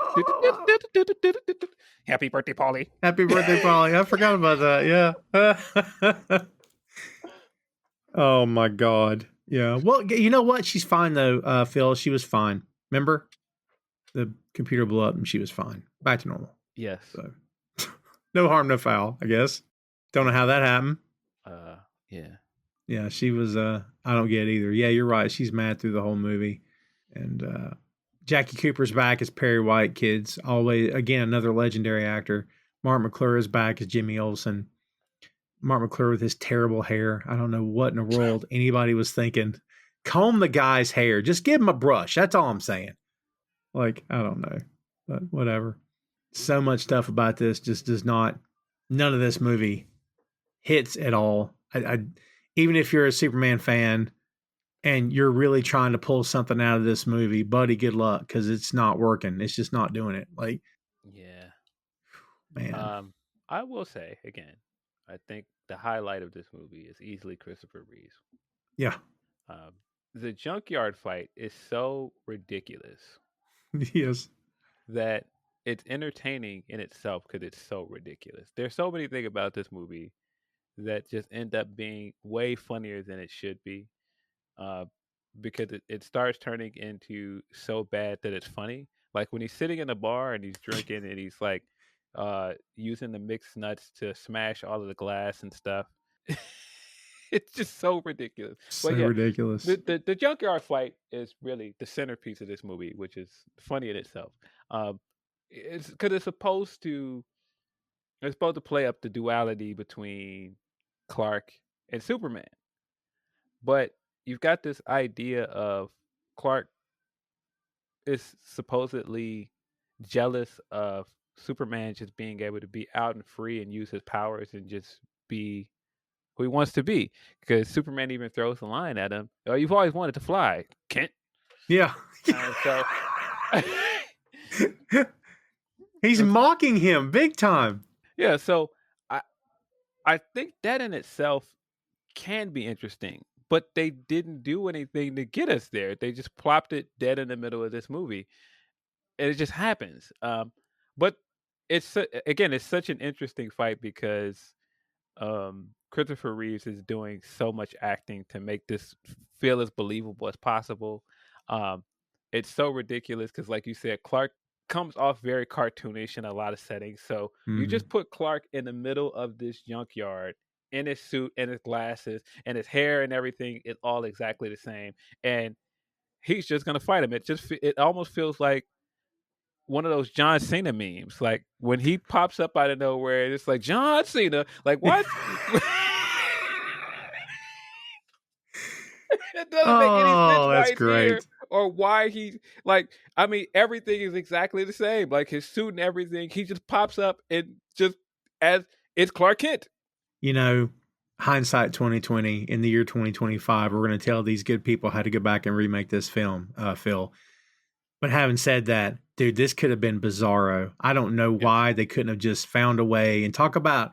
Happy birthday, Polly. happy birthday, Polly. I forgot about that. Yeah. Oh my God. Yeah. Well, you know what? She's fine though, Phil. She was fine. Remember? The computer blew up and she was fine. Back to normal. Yes. So no harm, no foul, I guess. Don't know how that happened. Yeah. Yeah, she was I don't get it either. Yeah, you're right. She's mad through the whole movie. And Jackie Cooper's back as Perry White, kids. Always again another legendary actor. Mark McClure is back as Jimmy Olsen. Mark McClure with his terrible hair. I don't know what in the world anybody was thinking. Comb the guy's hair. Just give him a brush. That's all I'm saying. Like, I don't know. But whatever. So much stuff about this just does not, none of this movie hits at all. Even if you're a Superman fan and you're really trying to pull something out of this movie, buddy, good luck, because it's not working. It's just not doing it. Like, Yeah. man. I will say again, I think the highlight of this movie is easily Christopher Reeve. Yeah. The junkyard fight is so ridiculous Yes. that it's entertaining in itself because it's so ridiculous. There's so many things about this movie that just end up being way funnier than it should be, because it starts turning into so bad that it's funny, Like when he's sitting in the bar and he's drinking and he's like using the mixed nuts to smash all of the glass and stuff. It's just so ridiculous. So But yeah, ridiculous. the junkyard fight is really the centerpiece of this movie, which is funny in itself. It's because it's supposed to play up the duality between Clark and Superman. But you've got this idea of Clark is supposedly jealous of Superman just being able to be out and free and use his powers and just be who he wants to be. Because Superman even throws a line at him. Oh, you've always wanted to fly, Kent. Yeah. So He's mocking him big time. yeah, so I think that in itself can be interesting, but they didn't do anything to get us there. They just plopped it dead in the middle of this movie, and it just happens. But again, it's such an interesting fight because Christopher Reeves is doing so much acting to make this feel as believable as possible. It's so ridiculous because, like you said, Clark comes off very cartoonish in a lot of settings. So you just put Clark in the middle of this junkyard in his suit and his glasses and his hair and everything is all exactly the same, and he's just gonna fight him. It almost feels like one of those John Cena memes, like when he pops up out of nowhere, and it's like John Cena, like what? It doesn't make any sense why that's he's here great. or why he like. I mean, everything is exactly the same, like his suit and everything. He just pops up and just as it's Clark Kent. You know, hindsight 2020, in the year 2025, we're going to tell these good people how to go back and remake this film, Phil. But having said that, dude, this could have been Bizarro. I don't know why they couldn't have just found a way. And talk about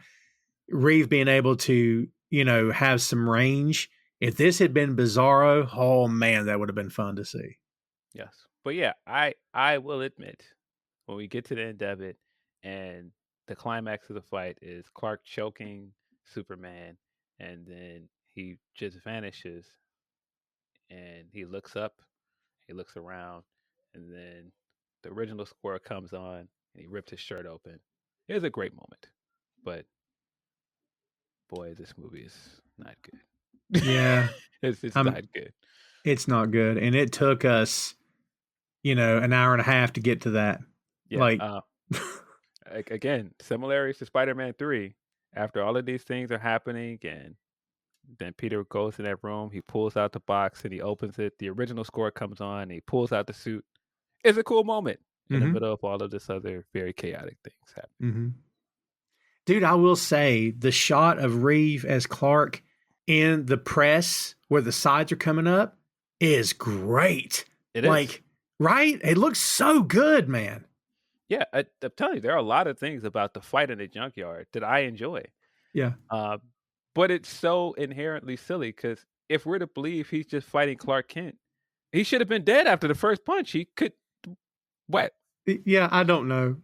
Reeve being able to, have some range. If this had been Bizarro, oh man, that would have been fun to see. Yes. But yeah, I will admit, when we get to the end of it and the climax of the fight is Clark choking Superman, and then he just vanishes, and he looks up, he looks around, and then the original score comes on, and he ripped his shirt open. It was a great moment, but boy, this movie is not good. Yeah. it's not good. It's not good. And it took us, an hour and a half to get to that. Yeah. Again, similarities to Spider-Man 3. After all of these things are happening, and then Peter goes in that room, he pulls out the box and he opens it. The original score comes on, and he pulls out the suit. It's a cool moment in the middle of all of this other very chaotic things happening. Mm-hmm. Dude, I will say the shot of Reeve as Clark in the press where the sides are coming up is great. It is. Right? It looks so good, man. Yeah, I'm telling you, there are a lot of things about the fight in the junkyard that I enjoy. Yeah. But it's so inherently silly because if we're to believe he's just fighting Clark Kent, he should have been dead after the first punch. He could. What? Yeah, I don't know.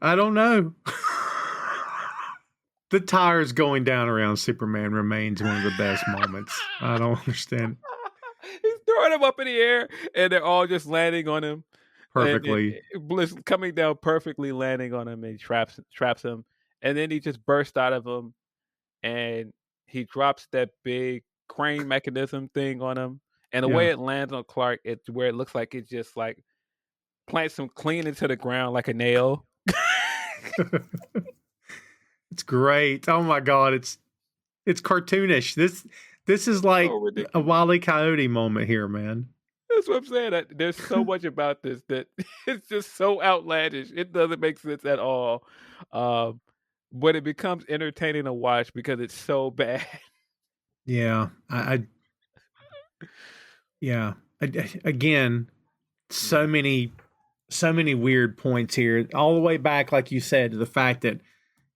The tires going down around Superman remains one of the best moments. I don't understand. He's throwing them up in the air, and they're all just landing on him perfectly. And coming down perfectly, landing on him, and he traps him, and then he just bursts out of him, and he drops that big crane mechanism thing on him, and the way it lands on Clark, it's where it looks like it just like plants him clean into the ground like a nail. It's great. Oh my God, it's cartoonish. This is like a Wile E. Coyote moment here, man. That's what I'm saying. There's so much about this that it's just so outlandish. It doesn't make sense at all. But it becomes entertaining to watch because it's so bad. Yeah. Again, so many weird points here. All the way back, like you said, to the fact that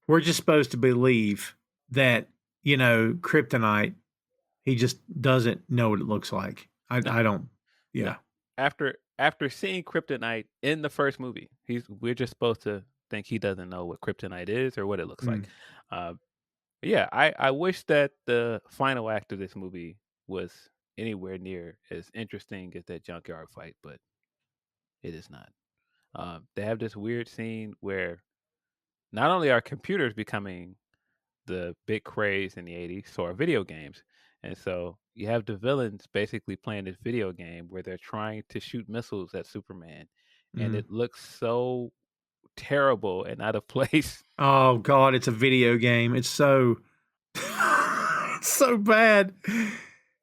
we're just supposed to believe that, kryptonite, he just doesn't know what it looks like. I don't. Yeah. No. After seeing kryptonite in the first movie, we're just supposed to think he doesn't know what kryptonite is or what it looks like. Yeah, I wish that the final act of this movie was anywhere near as interesting as that junkyard fight, but it is not. They have this weird scene where not only are computers becoming the big craze in the 80s, so are video games. And so you have the villains basically playing this video game where they're trying to shoot missiles at Superman. And Mm. it looks so terrible and out of place. Oh God, it's a video game. It's so it's so bad.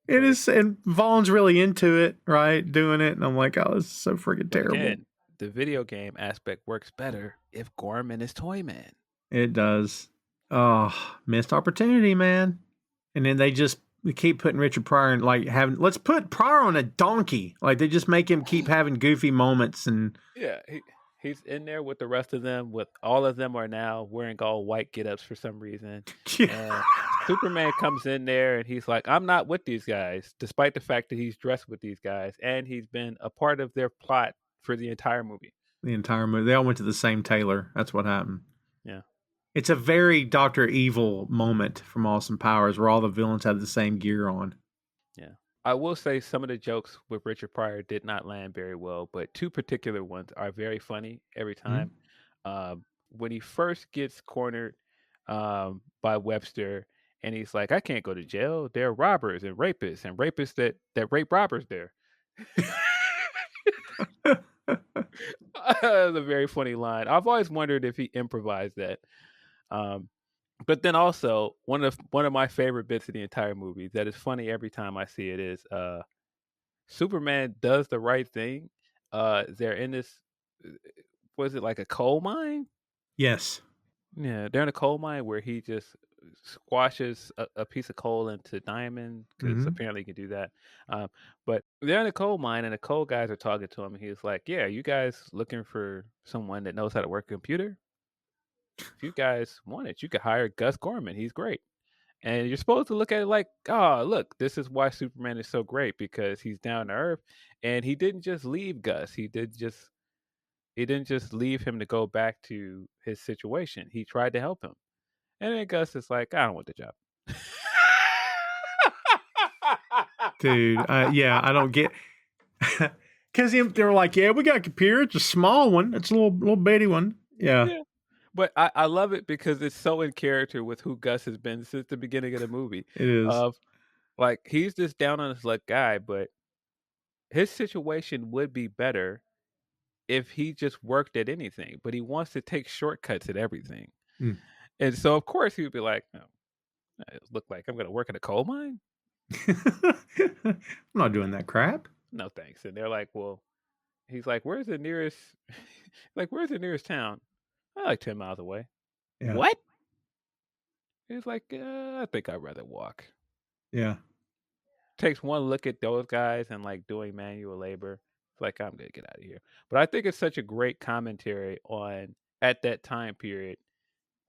It is, and Vaughn's really into it, right? Doing it, and I'm like, oh, this is so freaking But terrible. again, the video game aspect works better if Gorman is Toyman. It does. Oh, missed opportunity, man. And then they keep putting Richard Pryor in, like, let's put Pryor on a donkey. Like, they just make him keep having goofy moments. And Yeah, he's in there with the rest of them. With all of them are now wearing all white get-ups for some reason. And Superman comes in there and he's like, I'm not with these guys, despite the fact that he's dressed with these guys and he's been a part of their plot for the entire movie. The entire movie, they all went to the same tailor. That's what happened. Yeah. It's a very Dr. Evil moment from Austin Powers where all the villains have the same gear on. Yeah. I will say some of the jokes with Richard Pryor did not land very well, but two particular ones are very funny every time. When he first gets cornered by Webster and he's like, I can't go to jail. There are robbers and rapists that rape robbers there. That's a very funny line. I've always wondered if he improvised that. But then also one of my favorite bits of the entire movie that is funny every time I see it is Superman does the right thing. They're in this, was it like a coal mine? Yes. Yeah, they're in a coal mine where he just squashes a piece of coal into diamond because apparently he can do that. But they're in a coal mine and the coal guys are talking to him and he's like, yeah, you guys looking for someone that knows how to work a computer? If you guys want it, you could hire Gus Gorman. He's great. And you're supposed to look at it like, oh, look, this is why Superman is so great because he's down to earth. And he didn't just leave Gus. He didn't just leave him to go back to his situation. He tried to help him. And then Gus is like, I don't want the job. Dude, yeah, I don't get... Because they were like, yeah, we got a computer. It's a small one. It's a little bitty one. Yeah. But I love it because it's so in character with who Gus has been since the beginning of the movie. It is. Like, he's this down on his luck guy, but his situation would be better if he just worked at anything. But he wants to take shortcuts at everything. And so, of course, he would be like, no, it look like I'm going to work in a coal mine? I'm not doing that crap. No, thanks. And they're like, well, he's like, where's the nearest town? Like 10 miles away. Yeah. What? He's like, I think I'd rather walk. Yeah. Takes one look at those guys and like doing manual labor. It's like, I'm going to get out of here. But I think it's such a great commentary on, at that time period,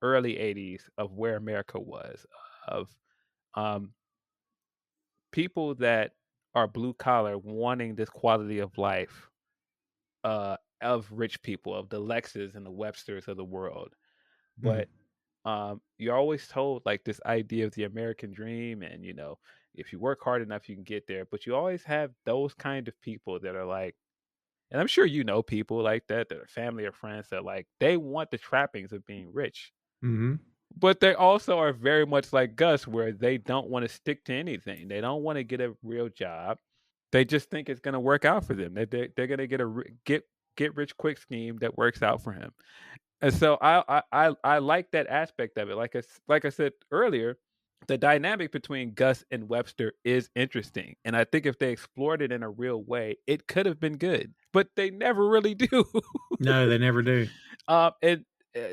early 80s, of where America was, of people that are blue collar wanting this quality of life of rich people, of the Lexes and the Websters of the world. But you're always told like this idea of the American dream, and you know, if you work hard enough, you can get there. But you always have those kind of people that are like, and I'm sure you know people like that are family or friends that like they want the trappings of being rich. But they also are very much like Gus, where they don't want to stick to anything. They don't want to get a real job. They just think it's going to work out for them. They're going to get a get rich quick scheme that works out for him. And so I like that aspect of it. Like I said earlier, the dynamic between Gus and Webster is interesting. And I think if they explored it in a real way, it could have been good. But they never really do. No, they never do. And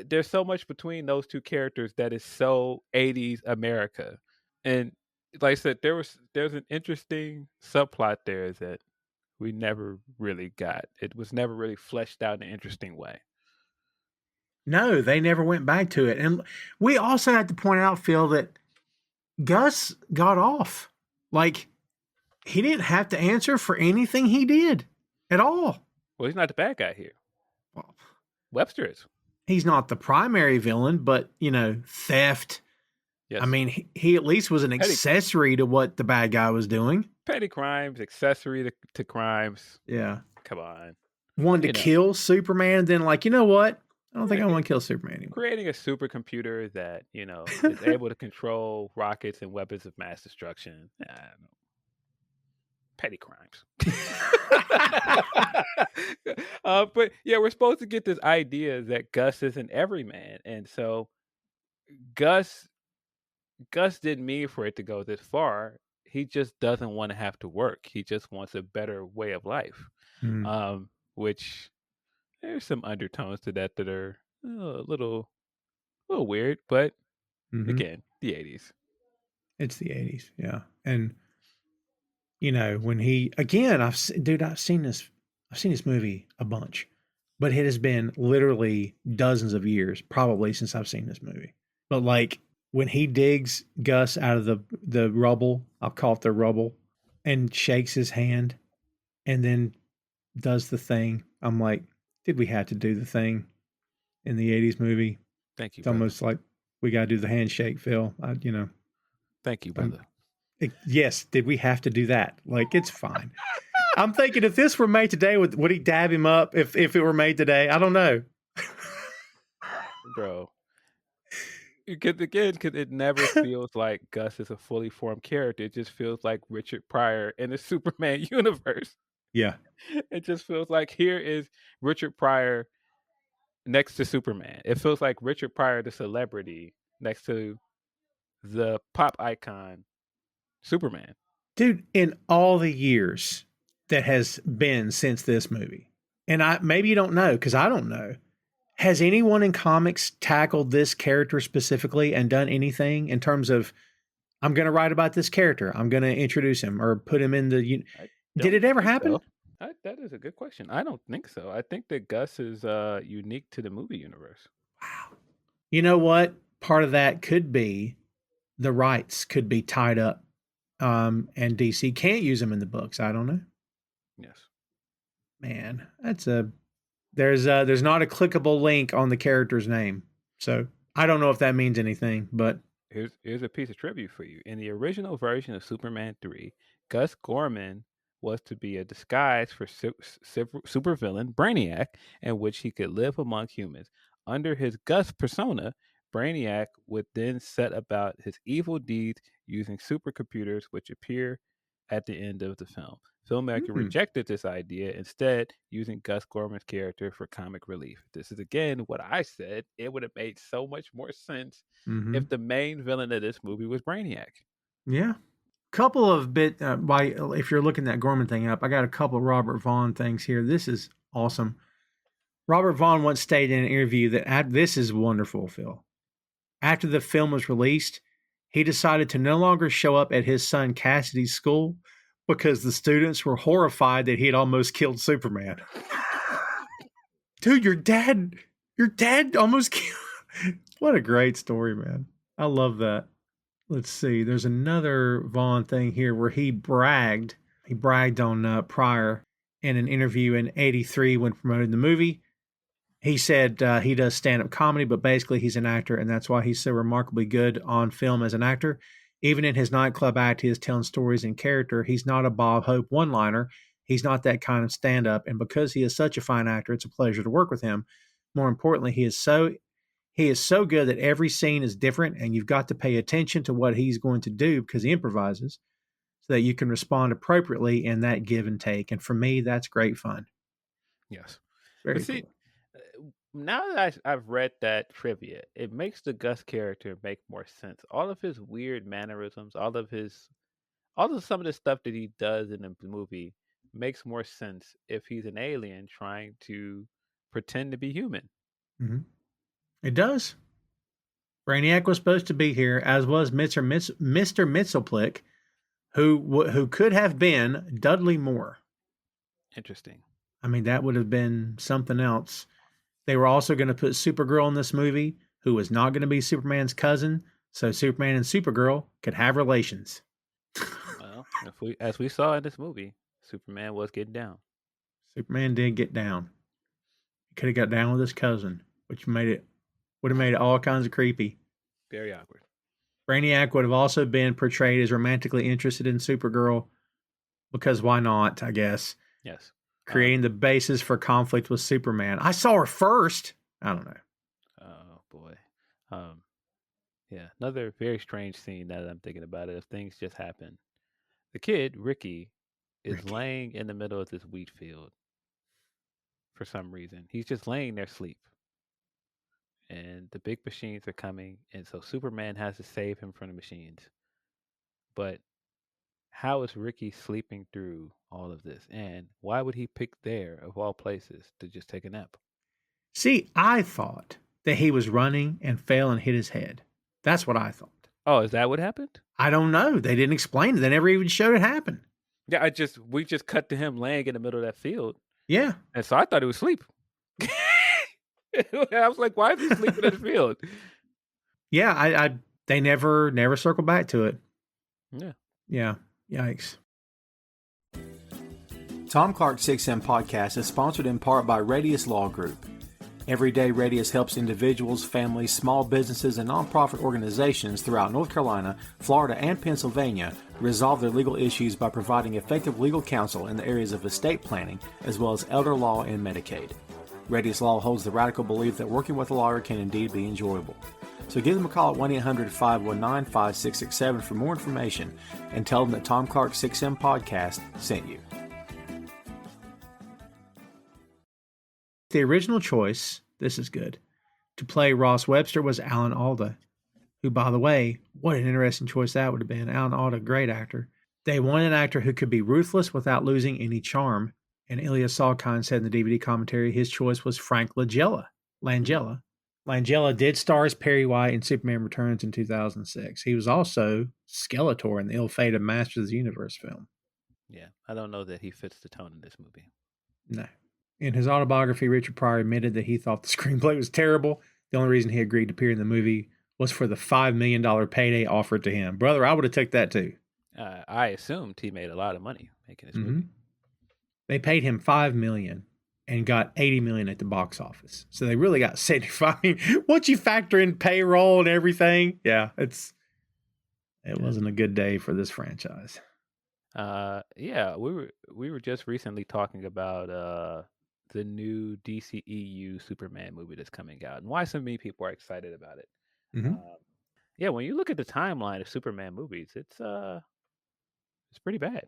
there's so much between those two characters that is so 80s America. And like I said, there's an interesting subplot there that we never really got. It was never really fleshed out in an interesting way. No, they never went back to it. And we also have to point out, Phil, that Gus got off. Like, he didn't have to answer for anything he did at all. Well, he's not the bad guy here. Well, Webster is. He's not the primary villain, but, you know, theft. Yes. I mean, he at least was an accessory to what the bad guy was doing. Petty crimes, accessory to crimes. Yeah. Come on. wanting to kill Superman, then like, you know what? I don't think I Right. want to kill Superman anymore. Creating a supercomputer that, is able to control rockets and weapons of mass destruction. I don't know. Petty crimes. But yeah, we're supposed to get this idea that Gus is an everyman. And so Gus didn't mean for it to go this far. He just doesn't want to have to work. He just wants a better way of life. Which there's some undertones to that are a little weird, but again, the 80s. It's the 80s, yeah. And when he again, I've seen this movie a bunch, but it has been literally dozens of years probably since I've seen this movie. But like when he digs Gus out of the rubble, I'll call it the rubble, and shakes his hand and then does the thing, I'm like, did we have to do the thing in the 80s movie? Thank you, It's brother. almost like we got to do the handshake, Phil. Thank you, brother. Yes, did we have to do that? Like, it's fine. I'm thinking if this were made today, would he dab him up if it were made today? I don't know. Bro. Because it never feels like Gus is a fully formed character. It just feels like Richard Pryor in the Superman universe. Yeah. It just feels like here is Richard Pryor next to Superman. It feels like Richard Pryor, the celebrity, next to the pop icon, Superman. Dude, in all the years that has been since this movie, and maybe you don't know, because I don't know, has anyone in comics tackled this character specifically and done anything in terms of, I'm going to write about this character, I'm going to introduce him or put him in the... Did it ever happen? So. That is a good question. I don't think so. I think that Gus is unique to the movie universe. Wow. You know what? Part of that could be the rights could be tied up, and DC can't use them in the books. I don't know. Yes. Man, there's not a clickable link on the character's name, so I don't know if that means anything. But here's a piece of trivia for you. In the original version of Superman 3, Gus Gorman was to be a disguise for supervillain Brainiac, in which he could live among humans. Under his Gus persona, Brainiac would then set about his evil deeds using supercomputers, which appear at the end of the film. Filmmaker rejected this idea, instead using Gus Gorman's character for comic relief. This is again what I said. It would have made so much more sense if the main villain of this movie was Brainiac. Yeah. Couple of if you're looking that Gorman thing up, I got a couple of Robert Vaughn things here. This is awesome. Robert Vaughn once stated in an interview that this is wonderful, Phil. After the film was released, he decided to no longer show up at his son Cassidy's school because the students were horrified that he had almost killed Superman. Dude, your dad almost killed. What a great story, man. I love that. Let's see. There's another Vaughn thing here where he bragged. He bragged on Pryor in an interview in '83 when promoting the movie. He said he does stand-up comedy, but basically he's an actor, and that's why he's so remarkably good on film as an actor. Even in his nightclub act, he is telling stories in character. He's not a Bob Hope one-liner. He's not that kind of stand-up, and because he is such a fine actor, it's a pleasure to work with him. More importantly, he is so good that every scene is different, and you've got to pay attention to what he's going to do because he improvises so that you can respond appropriately in that give and take. And for me, that's great fun. Yes. Very cool. Now that I've read that trivia, it makes the Gus character make more sense. All of his weird mannerisms, all of some of the stuff that he does in the movie makes more sense if he's an alien trying to pretend to be human. Mm-hmm. It does. Brainiac was supposed to be here, as was Mr. Mxyzptlk, who could have been Dudley Moore. Interesting. I mean, that would have been something else. They were also going to put Supergirl in this movie, who was not going to be Superman's cousin, so Superman and Supergirl could have relations. Well, as we saw in this movie, Superman was getting down. Superman did get down. He could have got down with his cousin, which would have made it all kinds of creepy. Very awkward. Brainiac would have also been portrayed as romantically interested in Supergirl, because why not, I guess. Yes. creating the basis for conflict with Superman. I saw her first. I don't know. Oh boy. Yeah, another very strange scene now that I'm thinking about it. If things just happen, the kid Ricky is laying in the middle of this wheat field for some reason. He's just laying there asleep, and the big machines are coming, and so Superman has to save him from the machines. But how is Ricky sleeping through all of this? And why would he pick there, of all places, to just take a nap? See, I thought that he was running and fell and hit his head. That's what I thought. Oh, is that what happened? I don't know. They didn't explain it. They never even showed it happen. Yeah, we just cut to him laying in the middle of that field. Yeah. And so I thought he was asleep. I was like, why is he sleeping in the field? Yeah, they never circled back to it. Yeah. Yeah. Yikes. Tom Clark's 6M podcast is sponsored in part by Radius Law Group. Every day, Radius helps individuals, families, small businesses, and nonprofit organizations throughout North Carolina, Florida, and Pennsylvania resolve their legal issues by providing effective legal counsel in the areas of estate planning, as well as elder law and Medicaid. Radius Law holds the radical belief that working with a lawyer can indeed be enjoyable. So give them a call at 1-800-519-5667 for more information and tell them that Tom Clark's 6M podcast sent you. The original choice, this is good, to play Ross Webster was Alan Alda, who, by the way, what an interesting choice that would have been. Alan Alda, great actor. They wanted an actor who could be ruthless without losing any charm, and Ilya Salkind said in the DVD commentary his choice was Frank Langella. Langella did star as Perry White in Superman Returns in 2006. He was also Skeletor in the ill-fated Masters of the Universe film. Yeah, I don't know that he fits the tone in this movie. No. In his autobiography, Richard Pryor admitted that he thought the screenplay was terrible. The only reason he agreed to appear in the movie was for the $5 million payday offered to him. Brother, I would have took that too. I assumed he made a lot of money making this movie. They paid him $5 million and got $80 million at the box office. So they really got 75. I mean, once you factor in payroll and everything, yeah, it wasn't a good day for this franchise. Yeah, we were just recently talking about the new DCEU Superman movie that's coming out and why so many people are excited about it. Yeah, when you look at the timeline of Superman movies, it's pretty bad.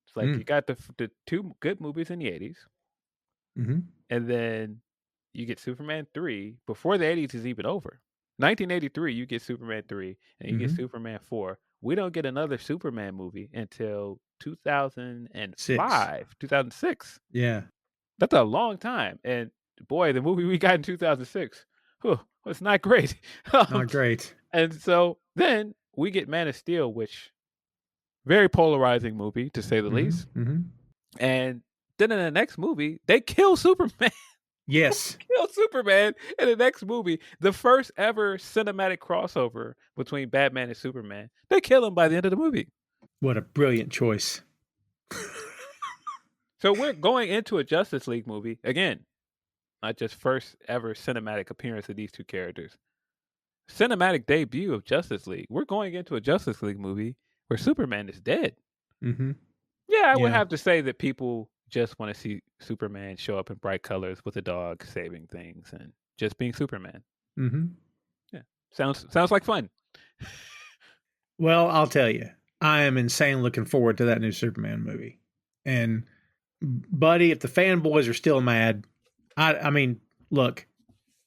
It's like you got the two good movies in the 80s, and then you get Superman 3 before the 80s is even over. 1983, you get Superman 3, and you get Superman 4. We don't get another Superman movie until 2005, 2006. Yeah. That's a long time. And boy, the movie we got in 2006 was not great. Not great. And so then we get Man of Steel, which very polarizing movie, to say the least. And then in the next movie, they kill Superman. Yes. Kill Superman in the next movie. The first ever cinematic crossover between Batman and Superman. They kill him by the end of the movie. What a brilliant choice. So we're going into a Justice League movie. Again, not just first ever cinematic appearance of these two characters. Cinematic debut of Justice League. We're going into a Justice League movie where Superman is dead. Yeah, I would have to say that people just want to see Superman show up in bright colors with a dog saving things and just being Superman. Yeah, sounds like fun. Well, I'll tell you, I am insane looking forward to that new Superman movie. And buddy, if the fanboys are still mad, I mean, look,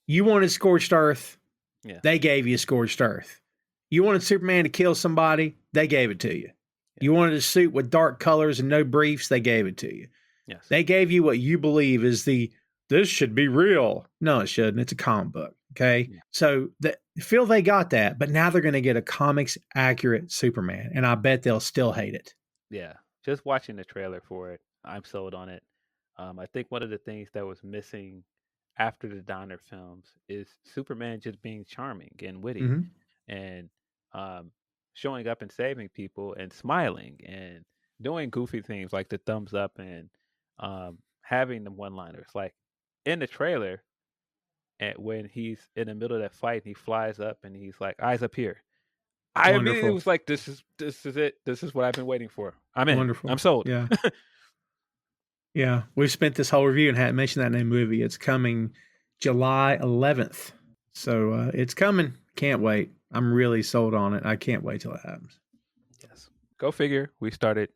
you wanted Scorched Earth. Yeah. They gave you Scorched Earth. You wanted Superman to kill somebody. They gave it to you. Yeah. You wanted a suit with dark colors and no briefs. They gave it to you. Yes. They gave you what you believe is this should be real. No, it shouldn't. It's a comic book. Okay. Yeah. So feel they got that, but now they're going to get a comics accurate Superman. And I bet they'll still hate it. Yeah. Just watching the trailer for it, I'm sold on it. I think one of the things that was missing after the Donner films is Superman just being charming and witty and showing up and saving people and smiling and doing goofy things like the thumbs up and having the one-liners. Like in the trailer, and when he's in the middle of that fight, he flies up and he's like, "Eyes up here." I immediately was like, "This is it. This is what I've been waiting for. I'm in. Wonderful. I'm sold." Yeah. Yeah, we've spent this whole review and hadn't mentioned that new movie. It's coming July 11th. So it's coming. Can't wait. I'm really sold on it. I can't wait till it happens. Yes. Go figure. We started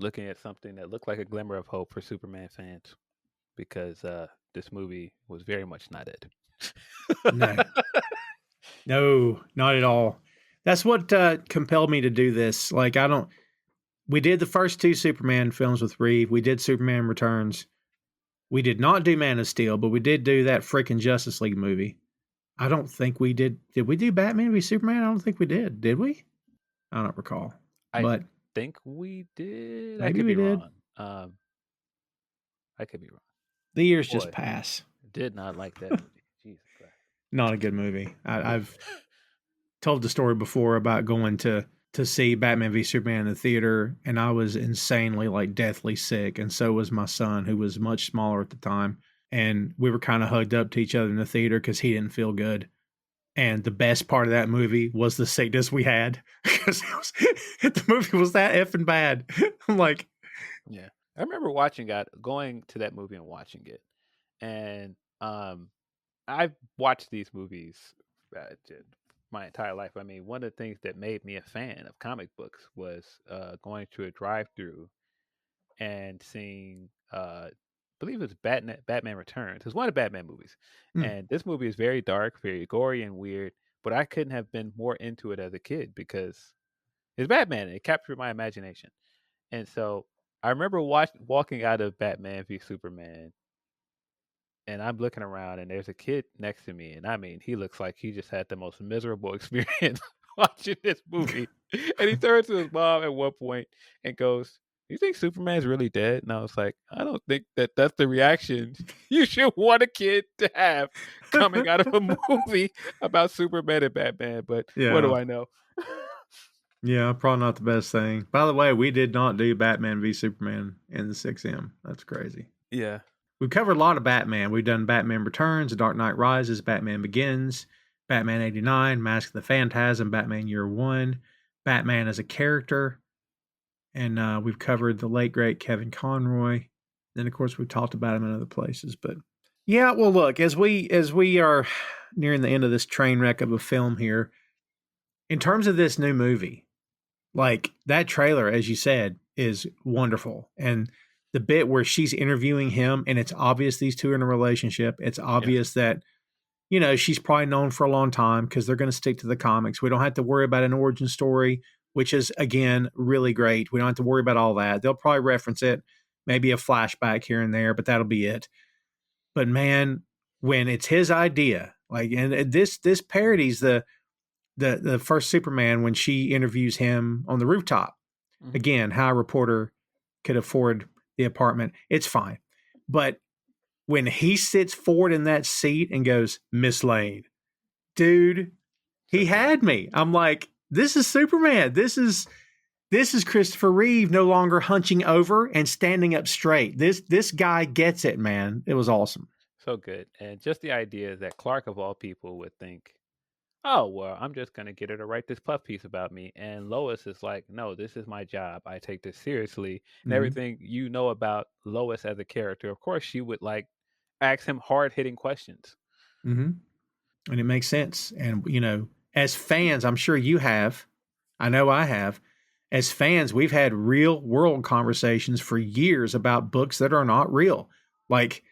looking at something that looked like a glimmer of hope for Superman fans because this movie was very much not it. No, no, not at all. That's what compelled me to do this. Like, we did the first two Superman films with Reeve. We did Superman Returns. We did not do Man of Steel, but we did do that freaking Justice League movie. I don't think we did. Did we do Batman v Superman? I don't think we did. Did we? I don't recall. I But think we did. I maybe could we be did. wrong. I could be wrong. The years just Boy. pass. Did not like that movie. Jesus Christ. Not a good movie. I've told the story before about going to see Batman v Superman in the theater, and I was insanely, like, deathly sick, and so was my son, who was much smaller at the time. And we were kind of hugged up to each other in the theater because he didn't feel good. And the best part of that movie was the sickness we had because the movie was that effing bad. I'm like, Yeah. I remember going to that movie and watching it. And I've watched these movies my entire life. I mean, one of the things that made me a fan of comic books was going to a drive-through and seeing, I believe it was Batman Returns. It's one of the Batman movies. Mm. And this movie is very dark, very gory and weird, but I couldn't have been more into it as a kid because it's Batman. And it captured my imagination. And so I remember walking out of Batman v Superman, and I'm looking around, and there's a kid next to me, and I mean, he looks like he just had the most miserable experience watching this movie. And he turns to his mom at one point and goes, "You think Superman's really dead?" And I was like, "I don't think that's the reaction you should want a kid to have coming out of a movie about Superman and Batman." But what do yeah, I know? yeah, probably not the best thing. By the way, we did not do Batman v Superman in the 6M. That's crazy. Yeah. We've covered a lot of Batman. We've done Batman Returns, The Dark Knight Rises, Batman Begins, Batman 89, Mask of the Phantasm, Batman Year One, Batman as a character. And we've covered the late, great Kevin Conroy. Then, of course, we've talked about him in other places. But yeah, well, look, as we are nearing the end of this train wreck of a film here, in terms of this new movie, like, that trailer, as you said, is wonderful. And the bit where she's interviewing him and it's obvious these two are in a relationship, it's obvious that, she's probably known for a long time because they're going to stick to the comics. We don't have to worry about an origin story, which is, again, really great. We don't have to worry about all that. They'll probably reference it, maybe a flashback here and there, but that'll be it. But man, when it's his idea, like, and this parodies the first Superman when she interviews him on the rooftop. Mhm. Again, how a reporter could afford the apartment. It's fine. But when he sits forward in that seat and goes, "Miss Lane," dude, he had me. I'm like, this is Superman. This is Christopher Reeve no longer hunching over and standing up straight. This guy gets it, man. It was awesome. So good. And just the idea that Clark, of all people, would think, "Oh, well, I'm just going to get her to write this puff piece about me." And Lois is like, "No, this is my job. I take this seriously." And Mhm. everything you know about Lois as a character, of course, she would like ask him hard hitting questions. Mm-hmm. And it makes sense. And, as fans, I'm sure you have, I know I have, as fans, we've had real world conversations for years about books that are not real. Like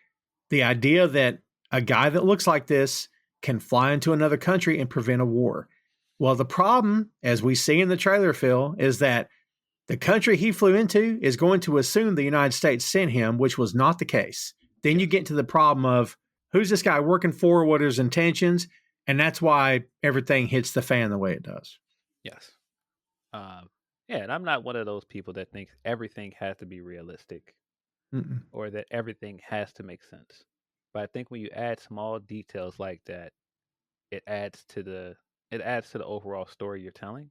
the idea that a guy that looks like this can fly into another country and prevent a war. Well, the problem, as we see in the trailer, Phil, is that the country he flew into is going to assume the United States sent him, which was not the case. Then you get to the problem of who's this guy working for, what are his intentions, and that's why everything hits the fan the way it does. Yes. Yeah, and I'm not one of those people that thinks everything has to be realistic Mm-mm. or that everything has to make sense. But I think when you add small details like that, it adds to the overall story you're telling,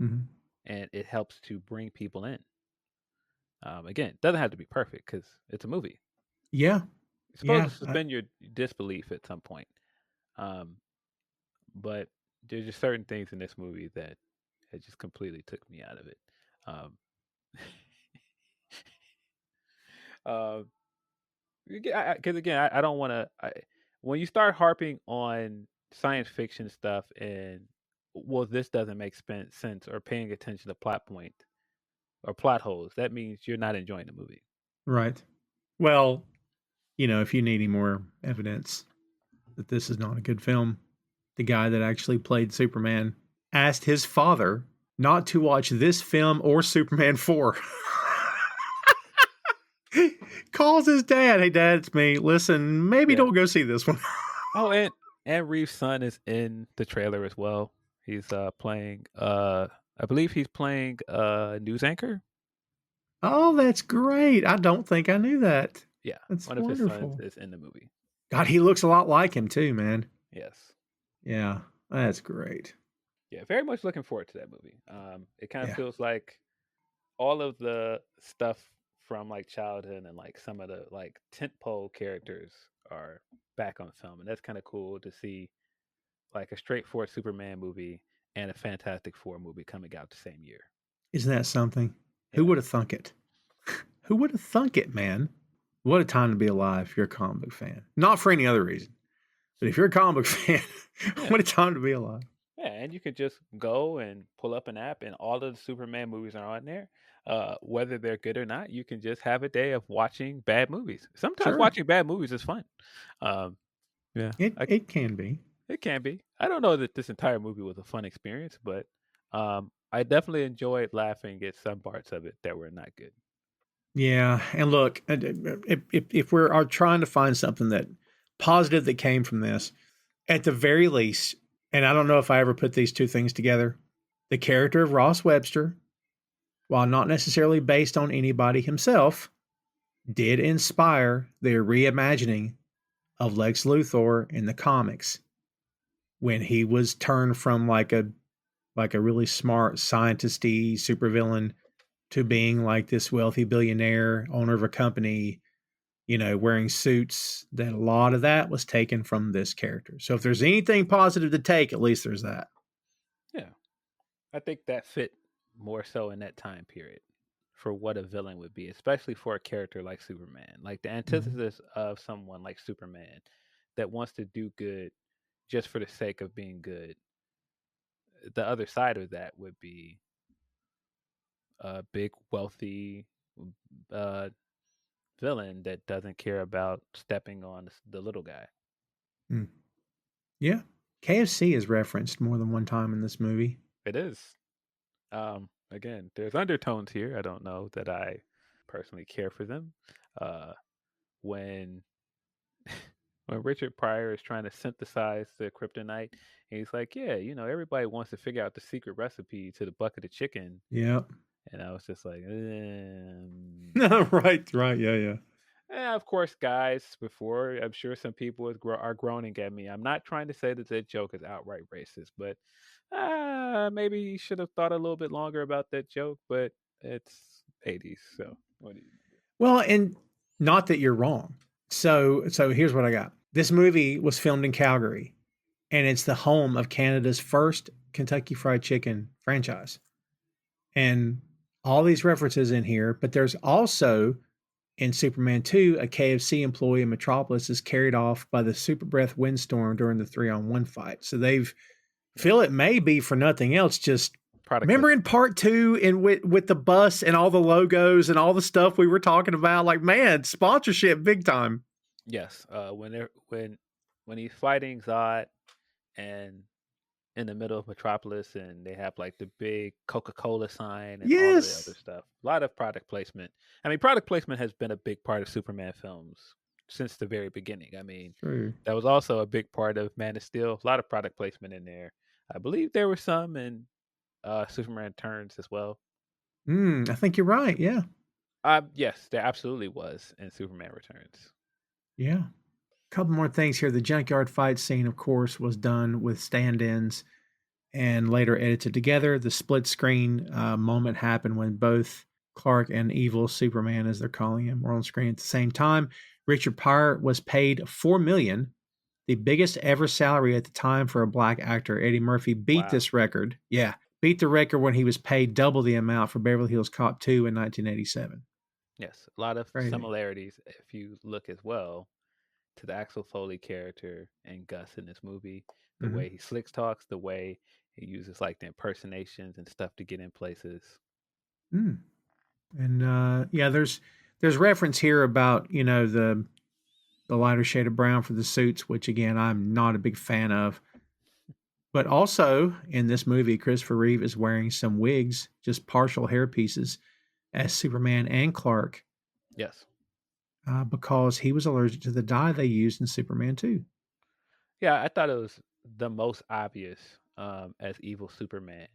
Mm-hmm. and it helps to bring people in. Again, it doesn't have to be perfect because it's a movie. Yeah. You're supposed Yeah. to suspend your disbelief at some point. Um, but there's just certain things in this movie that it just completely took me out of it. Um, Uh, because again, I don't want to. When you start harping on science fiction stuff and well, this doesn't make sense or paying attention to plot point or plot holes, that means you're not enjoying the movie. Right. Well, if you need any more evidence that this is not a good film, the guy that actually played Superman asked his father not to watch this film or Superman 4. Calls his dad, "Hey dad, it's me. Listen, maybe don't go see this one." Oh, and Reeve's son is in the trailer as well. He's playing I believe he's playing news anchor. Oh, that's great. I don't think I knew that. Yeah. That's one of wonderful. his sons is in the movie. God, he looks a lot like him too, man. Yes. Yeah, that's great. Yeah, very much looking forward to that movie. It kind of feels like all of the stuff from like childhood and like some of the like tentpole characters are back on film, and that's kind of cool to see like a straightforward Superman movie and a Fantastic Four movie coming out the same year. Isn't that something? Yeah. Who would have thunk it? Who would have thunk it, man? What a time to be alive if you're a comic book fan. Not for any other reason, but if you're a comic book fan, what a time to be alive. Yeah, and you could just go and pull up an app, and all of the Superman movies are on there. Whether they're good or not, you can just have a day of watching bad movies. Sometimes watching bad movies is fun. Yeah, it can be. It can be. I don't know that this entire movie was a fun experience, but I definitely enjoyed laughing at some parts of it that were not good. Yeah, and look, if we're trying to find something that positive that came from this, at the very least, and I don't know if I ever put these two things together, the character of Ross Webster, while not necessarily based on anybody himself, did inspire the reimagining of Lex Luthor in the comics when he was turned from like a really smart scientist-y supervillain to being like this wealthy billionaire owner of a company, wearing suits. That a lot of that was taken from this character. So if there's anything positive to take, at least there's that. Yeah. I think that fit more so in that time period for what a villain would be, especially for a character like Superman. Like the antithesis of someone like Superman that wants to do good just for the sake of being good. The other side of that would be a big, wealthy villain that doesn't care about stepping on the little guy. Yeah. KFC is referenced more than one time in this movie. It is. Again, there's undertones here. I don't know that I personally care for them. When Richard Pryor is trying to synthesize the kryptonite, and he's like, yeah, everybody wants to figure out the secret recipe to the bucket of chicken. Yep. And I was just like, right, yeah. And of course, guys, before I'm sure some people are groaning at me. I'm not trying to say that joke is outright racist, but maybe you should have thought a little bit longer about that joke. But it's 80s, so what do you do? Well, and not that you're wrong. So here's what I got. This movie was filmed in Calgary, and it's the home of Canada's first Kentucky Fried Chicken franchise. And all these references in here, but there's also in Superman 2, a KFC employee in Metropolis is carried off by the super breath windstorm during the 3-on-1 fight. So feel it may be for nothing else, just remember in part 2 and with the bus and all the logos and all the stuff we were talking about, like, man, sponsorship big time. Yes. When he's fighting Zod and in the middle of Metropolis, and they have like the big Coca-Cola sign and all the other stuff. A lot of product placement. I mean, product placement has been a big part of Superman films since the very beginning. I mean, that was also a big part of Man of Steel. A lot of product placement in there. I believe there were some in Superman Returns as well. I think you're right. Yeah. Yes, there absolutely was in Superman Returns. Yeah. Couple more things here. The junkyard fight scene, of course, was done with stand-ins and later edited together. The split screen moment happened when both Clark and evil Superman, as they're calling him, were on screen at the same time. Richard Pryor was paid $4 million, the biggest ever salary at the time for a black actor. Eddie Murphy beat this record. Yeah, beat the record when he was paid double the amount for Beverly Hills Cop 2 in 1987. Yes, a lot of Crazy. similarities if you look as well to the Axel Foley character and Gus in this movie. The Hmm. way he slicks talks, the way he uses like the impersonations and stuff to get in places. Mm. And yeah, there's reference here about the lighter shade of brown for the suits, which again I'm not a big fan of. But also in this movie, Christopher Reeve is wearing some wigs, just partial hair pieces, as Superman and Clark, Yes. because he was allergic to the dye they used in Superman 2. Yeah, I thought it was the most obvious as evil Superman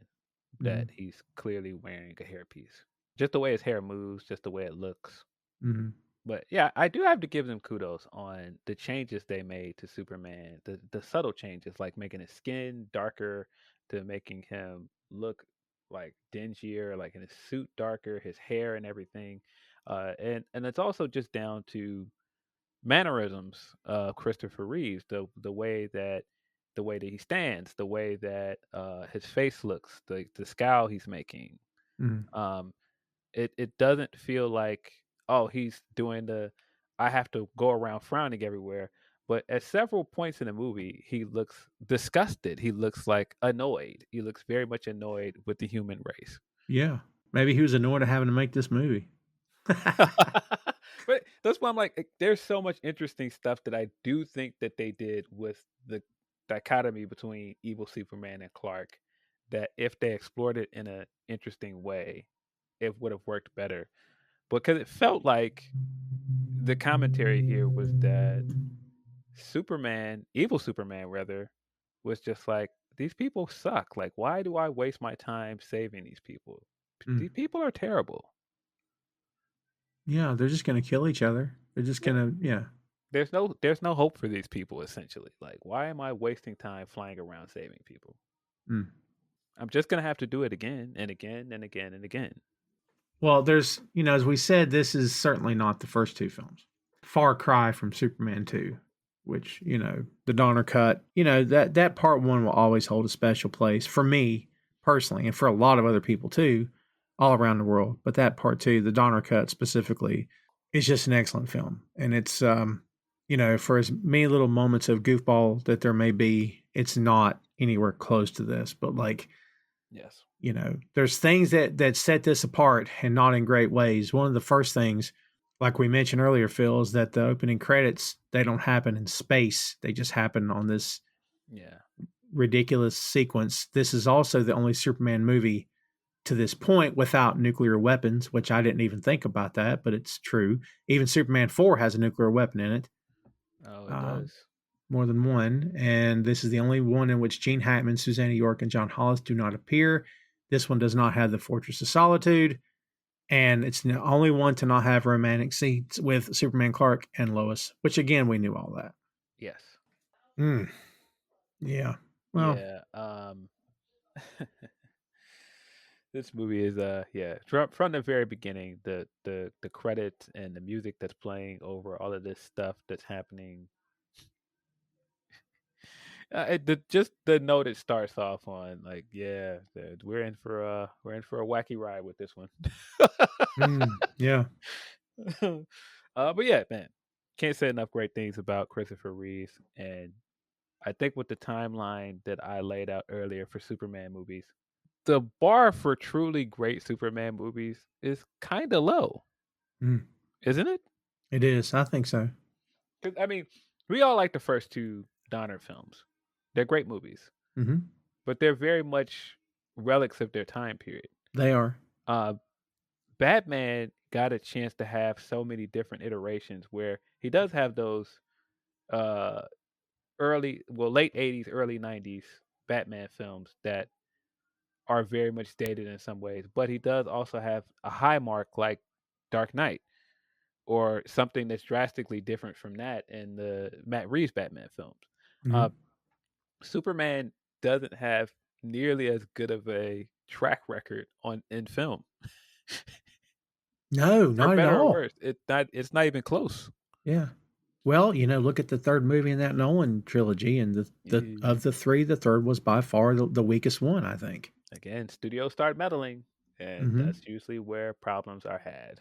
that Hmm. he's clearly wearing a hairpiece. Just the way his hair moves, just the way it looks. Hmm. But yeah, I do have to give them kudos on the changes they made to Superman. The subtle changes, like making his skin darker to making him look like dingier, like in his suit darker, his hair and everything. And it's also just down to mannerisms of Christopher Reeves, the way that he stands, the way that his face looks, the scowl he's making. Hmm. Um, it doesn't feel like, oh, he's doing the I have to go around frowning everywhere. But at several points in the movie, he looks disgusted. He looks like annoyed. He looks very much annoyed with the human race. Yeah, maybe he was annoyed at having to make this movie. But that's why I'm like, there's so much interesting stuff that I do think that they did with the dichotomy between evil Superman and Clark, that if they explored it in an interesting way, it would have worked better. Because it felt like the commentary here was that Superman, evil Superman rather, was just like, these people suck. Like, why do I waste my time saving these people? Mm. These people are terrible. Yeah, they're just gonna kill each other. They're just Yeah. gonna, yeah. There's no hope for these people essentially. Like, why am I wasting time flying around saving people? Mm. I'm just gonna have to do it again and again and again and again. Well, there's, as we said, this is certainly not the first two films. Far cry from Superman 2, which, the Donner cut, that part one will always hold a special place for me personally, and for a lot of other people too, all around the world. But that part two, the Donner cut specifically, is just an excellent film. And it's, for as many little moments of goofball that there may be, it's not anywhere close to this. But like, Yes. there's things that set this apart and not in great ways. One of the first things, like we mentioned earlier, Phil, is that the opening credits, they don't happen in space. They just happen on this Yeah. ridiculous sequence. This is also the only Superman movie to this point without nuclear weapons, which I didn't even think about that, but it's true. Even Superman 4 has a nuclear weapon in it. Oh, it Uh, does. More than one, and this is the only one in which Gene Hackman, Susanna York, and John Hollis do not appear. This one does not have the Fortress of Solitude, and it's the only one to not have romantic scenes with Superman, Clark, and Lois, which again, we knew all that. Yes. Mm, yeah. Well, Yeah. This movie is from the very beginning, the credits and the music that's playing over all of this stuff that's happening. Just the note it starts off on, like, yeah, we're in for a wacky ride with this one. yeah. But yeah, man, can't say enough great things about Christopher Reeve, and I think with the timeline that I laid out earlier for Superman movies, the bar for truly great Superman movies is kind of low, Mm, isn't it? it is. I think so. 'Cause, I mean, we all like the first two Donner films. They're great movies, Hmm. but they're very much relics of their time period. They are. Uh, Batman got a chance to have so many different iterations where he does have those uh, late 80s, early 90s Batman films that are very much dated in some ways, but he does also have a high mark like Dark Knight or something that's drastically different from that in the Matt Reeves Batman films. Uh, Hmm. Superman doesn't have nearly as good of a track record on in film. No, For not at better or all. worse, it's not even close. Yeah. Well, look at the third movie in that Nolan trilogy, and the Yeah. of the three, the third was by far the weakest one, I think. Again, studios start meddling, and Hmm. that's usually where problems are had.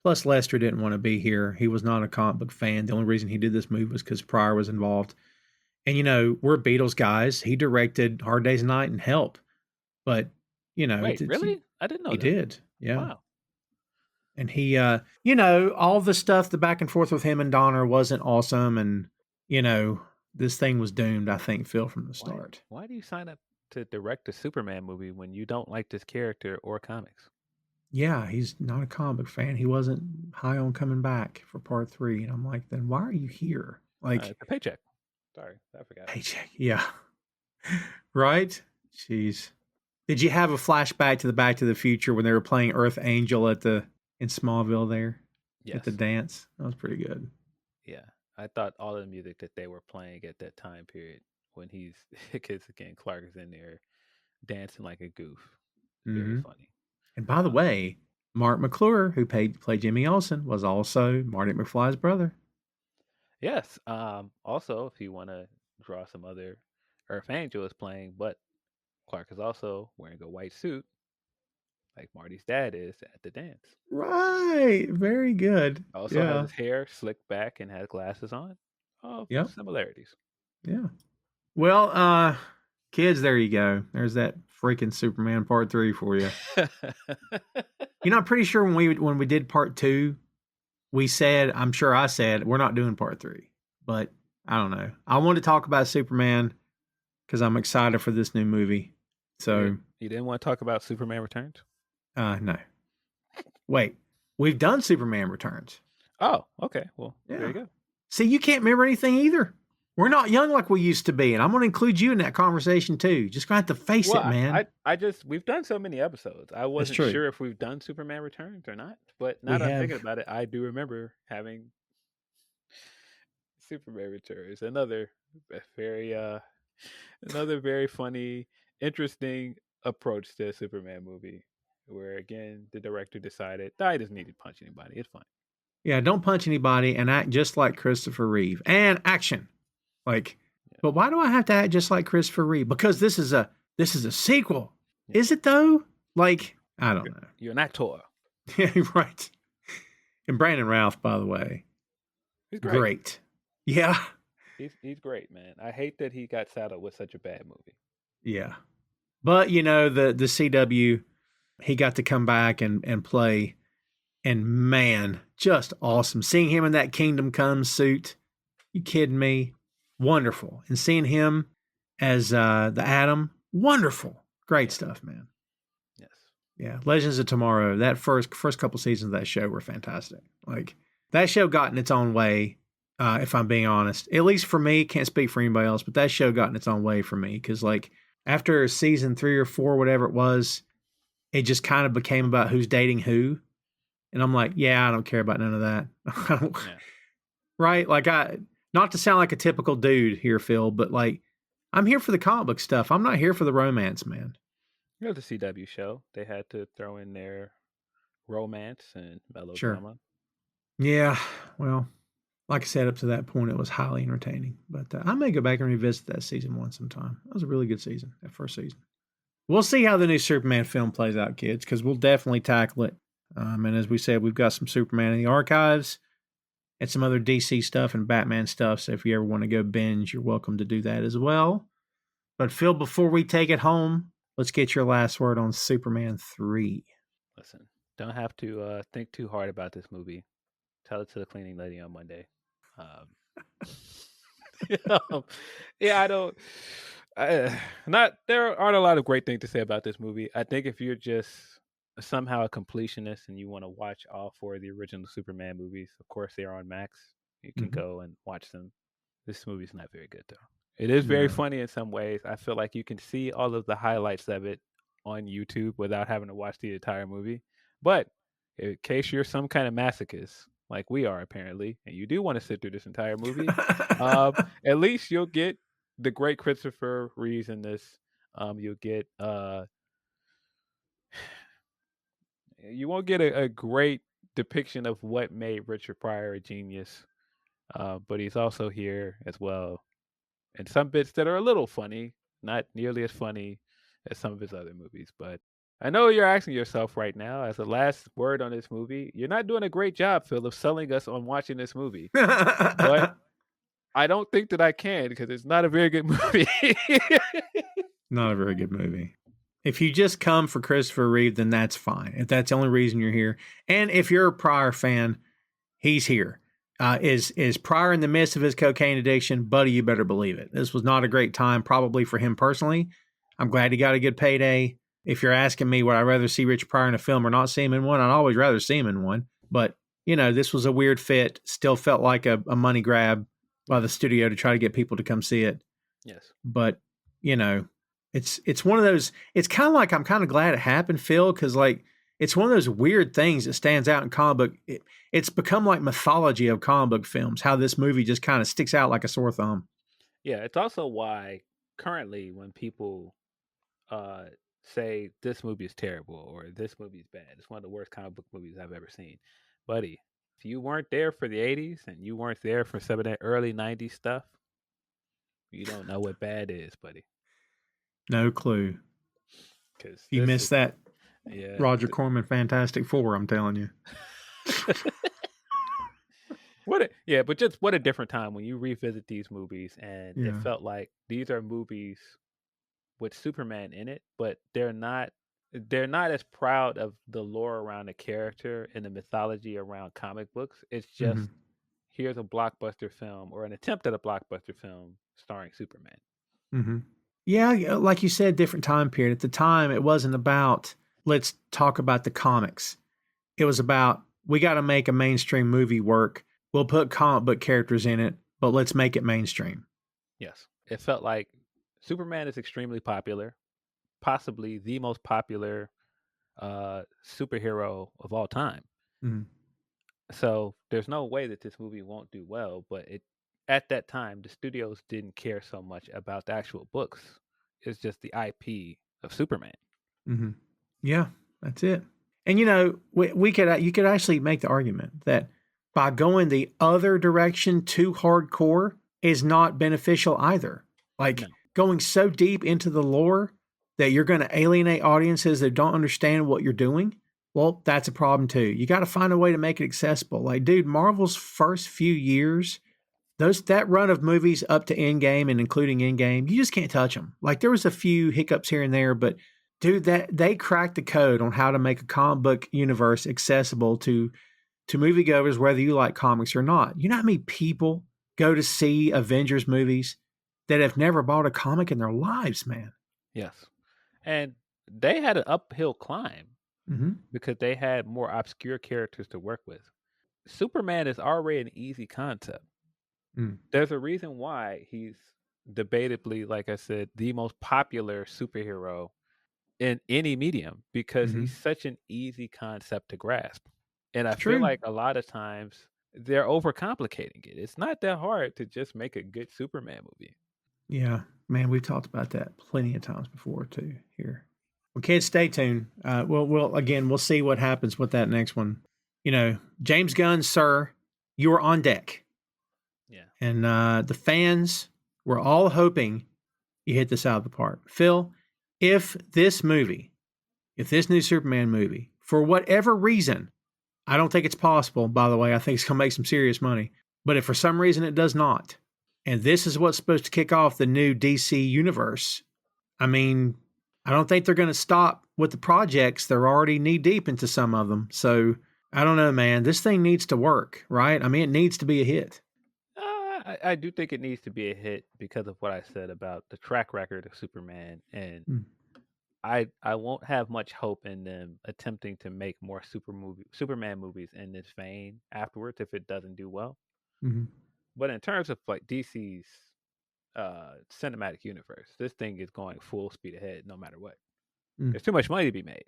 Plus, Lester didn't want to be here. He was not a comic book fan. The only reason he did this movie was because Pryor was involved. And, we're Beatles guys. He directed Hard Day's Night and Help. But, Wait, really? I didn't know he that. did. Yeah. Wow. And he, all the stuff, the back and forth with him and Donner wasn't awesome. And, this thing was doomed, I think, Phil, from the start. Why do you sign up to direct a Superman movie when you don't like this character or comics? Yeah, he's not a comic book fan. He wasn't high on coming back for part 3. And I'm like, then why are you here? Like, It's a paycheck. Sorry, I forgot. paycheck. Yeah. Right? Jeez. Did you have a flashback to the Back to the Future when they were playing Earth Angel in Smallville there? Yes. At the dance? That was pretty good. Yeah. I thought all of the music that they were playing at that time period when because again, Clark is in there dancing like a goof. Very funny. And by the way, Mark McClure, who played Jimmy Olsen, was also Marty McFly's brother. Yes. Also, if you want to draw some other, Earth Angel is playing, but Clark is also wearing a white suit, like Marty's dad is at the dance. Right. Very good. Also has his hair slicked back and has glasses on. Oh, Yep. similarities. Yeah. Well, kids, there you go. There's that freaking Superman Part 3 for you. I'm pretty sure when we did Part 2, we said, I'm sure I said, we're not doing Part 3. But I don't know. I want to talk about Superman because I'm excited for this new movie. So you didn't want to talk about Superman Returns? No. Wait, we've done Superman Returns. Oh, okay. Well, Yeah. there you go. See, you can't remember anything either. We're not young like we used to be, and I'm going to include you in that conversation too. Just going to have to face it, man. We've done so many episodes. I wasn't sure if we've done Superman Returns or not, but now that I'm thinking about it, I do remember having Superman Returns. Another very funny, interesting approach to a Superman movie, where again the director decided I just need to punch anybody. It's fine. Yeah, don't punch anybody and act just like Christopher Reeve. And action. But why do I have to act just like Christopher Reeve? Because this is a sequel. Yeah. Is it though? I don't know. You're an actor. Yeah, right. And Brandon Routh, by the way. He's great. Yeah. He's great, man. I hate that he got saddled with such a bad movie. Yeah. But, the CW, he got to come back and play. And man, just awesome. Seeing him in that Kingdom Come suit. You kidding me? Wonderful. And seeing him as the Atom. Wonderful. Great stuff, man. Yes. Yeah. Legends of Tomorrow. That first couple seasons of that show were fantastic. That show got in its own way, if I'm being honest. At least for me. Can't speak for anybody else, but that show got in its own way for me. Because, after season 3 or 4, whatever it was, it just kind of became about who's dating who. And I'm like, yeah, I don't care about none of that. Yeah. Right? Not to sound like a typical dude here, Phil, but I'm here for the comic book stuff. I'm not here for the romance, man. You know, the CW show, they had to throw in their romance and melodrama. Sure. Yeah. Well, like I said, up to that point, it was highly entertaining. But I may go back and revisit that season 1 sometime. That was a really good season, that first season. We'll see how the new Superman film plays out, kids, because we'll definitely tackle it. And as we said, we've got some Superman in the archives and some other DC stuff and Batman stuff. So if you ever want to go binge, you're welcome to do that as well. But Phil, before we take it home, let's get your last word on Superman 3. Listen, don't have to think too hard about this movie. Tell it to the cleaning lady on Monday. Yeah, I don't. There aren't a lot of great things to say about this movie. I think if you're just somehow a completionist and you want to watch all 4 of the original Superman movies, of course they are on Max. You can go and watch them. This movie's not very good though. It is very funny in some ways. I feel like you can see all of the highlights of it on YouTube without having to watch the entire movie. But in case you're some kind of masochist, like we are apparently, and you do want to sit through this entire movie, at least you'll get the great Christopher Reeve in this. You'll get you won't get a great depiction of what made Richard Pryor a genius, but he's also here as well. And some bits that are a little funny, not nearly as funny as some of his other movies, but I know you're asking yourself right now, as a last word on this movie, you're not doing a great job, Phil, of selling us on watching this movie. But I don't think that I can because it's not a very good movie. Not a very good movie. If you just come for Christopher Reeve, then that's fine. If that's the only reason you're here. And if you're a Pryor fan, he's here. Is Pryor in the midst of his cocaine addiction? Buddy, you better believe it. This was not a great time, probably for him personally. I'm glad he got a good payday. If you're asking me, would I rather see Richard Pryor in a film or not see him in one? I'd always rather see him in one. But, this was a weird fit. Still felt like a money grab by the studio to try to get people to come see it. Yes. But, it's one of those, it's kind of like, I'm kind of glad it happened, Phil, because it's one of those weird things that stands out in comic book. It's become like mythology of comic book films, how this movie just kind of sticks out like a sore thumb. Yeah, it's also why currently when people say this movie is terrible or this movie is bad, it's one of the worst comic book movies I've ever seen. Buddy, if you weren't there for the 80s and you weren't there for some of that early 90s stuff, you don't know what bad is, buddy. No clue. Because you missed that yeah, Roger Corman Fantastic Four, I'm telling you. But just what a different time when you revisit these movies, and it felt like these are movies with Superman in it, but they're not as proud of the lore around the character and the mythology around comic books. It's just here's a blockbuster film or an attempt at a blockbuster film starring Superman. Mm-hmm. Yeah, like you said, different time period. At the time, it wasn't about, let's talk about the comics. It was about, we got to make a mainstream movie work. We'll put comic book characters in it, but let's make it mainstream. Yes. It felt like Superman is extremely popular, possibly the most popular superhero of all time. Mm-hmm. So there's no way that this movie won't do well, but at that time, the studios didn't care so much about the actual books. It's just the IP of Superman. Mm-hmm. Yeah, that's it. And you could actually make the argument that by going the other direction too hardcore is not beneficial either. Going so deep into the lore that you're going to alienate audiences that don't understand what you're doing. Well, that's a problem too. You got to find a way to make it accessible. Dude, Marvel's first few years, that run of movies up to Endgame and including Endgame, you just can't touch them. There was a few hiccups here and there, but dude, that they cracked the code on how to make a comic book universe accessible to moviegoers, whether you like comics or not. You know how many people go to see Avengers movies that have never bought a comic in their lives, man? Yes. And they had an uphill climb because they had more obscure characters to work with. Superman is already an easy concept. There's a reason why he's debatably, like I said, the most popular superhero in any medium, because he's such an easy concept to grasp. And I feel like a lot of times they're overcomplicating it. It's not that hard to just make a good Superman movie. Yeah, man, we've talked about that plenty of times before too here. Well, kids, stay tuned. We'll see what happens with that next one. James Gunn, sir, you are on deck. Yeah. And the fans were all hoping you hit this out of the park. Phil, if this new Superman movie, for whatever reason, I don't think it's possible, by the way, I think it's going to make some serious money, but if for some reason it does not, and this is what's supposed to kick off the new DC universe, I mean, I don't think they're going to stop with the projects. They're already knee deep into some of them. So I don't know, man. This thing needs to work, right? I mean, it needs to be a hit. I do think it needs to be a hit because of what I said about the track record of Superman. And I won't have much hope in them attempting to make more Superman movies in this vein afterwards if it doesn't do well. Mm-hmm. But in terms of DC's cinematic universe, this thing is going full speed ahead no matter what. There's too much money to be made.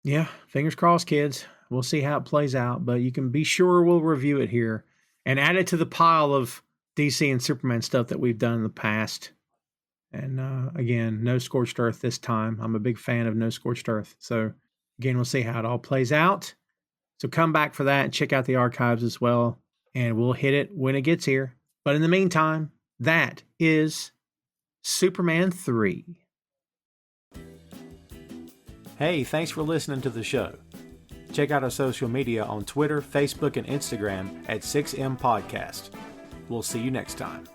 Yeah, fingers crossed, kids. We'll see how it plays out, but you can be sure we'll review it here and add it to the pile of DC and Superman stuff that we've done in the past. And again, no scorched earth this time. I'm a big fan of no scorched earth. So again, we'll see how it all plays out. So come back for that and check out the archives as well. And we'll hit it when it gets here. But in the meantime, that is Superman 3. Hey, thanks for listening to the show. Check out our social media on Twitter, Facebook, and Instagram at 6M Podcast. We'll see you next time.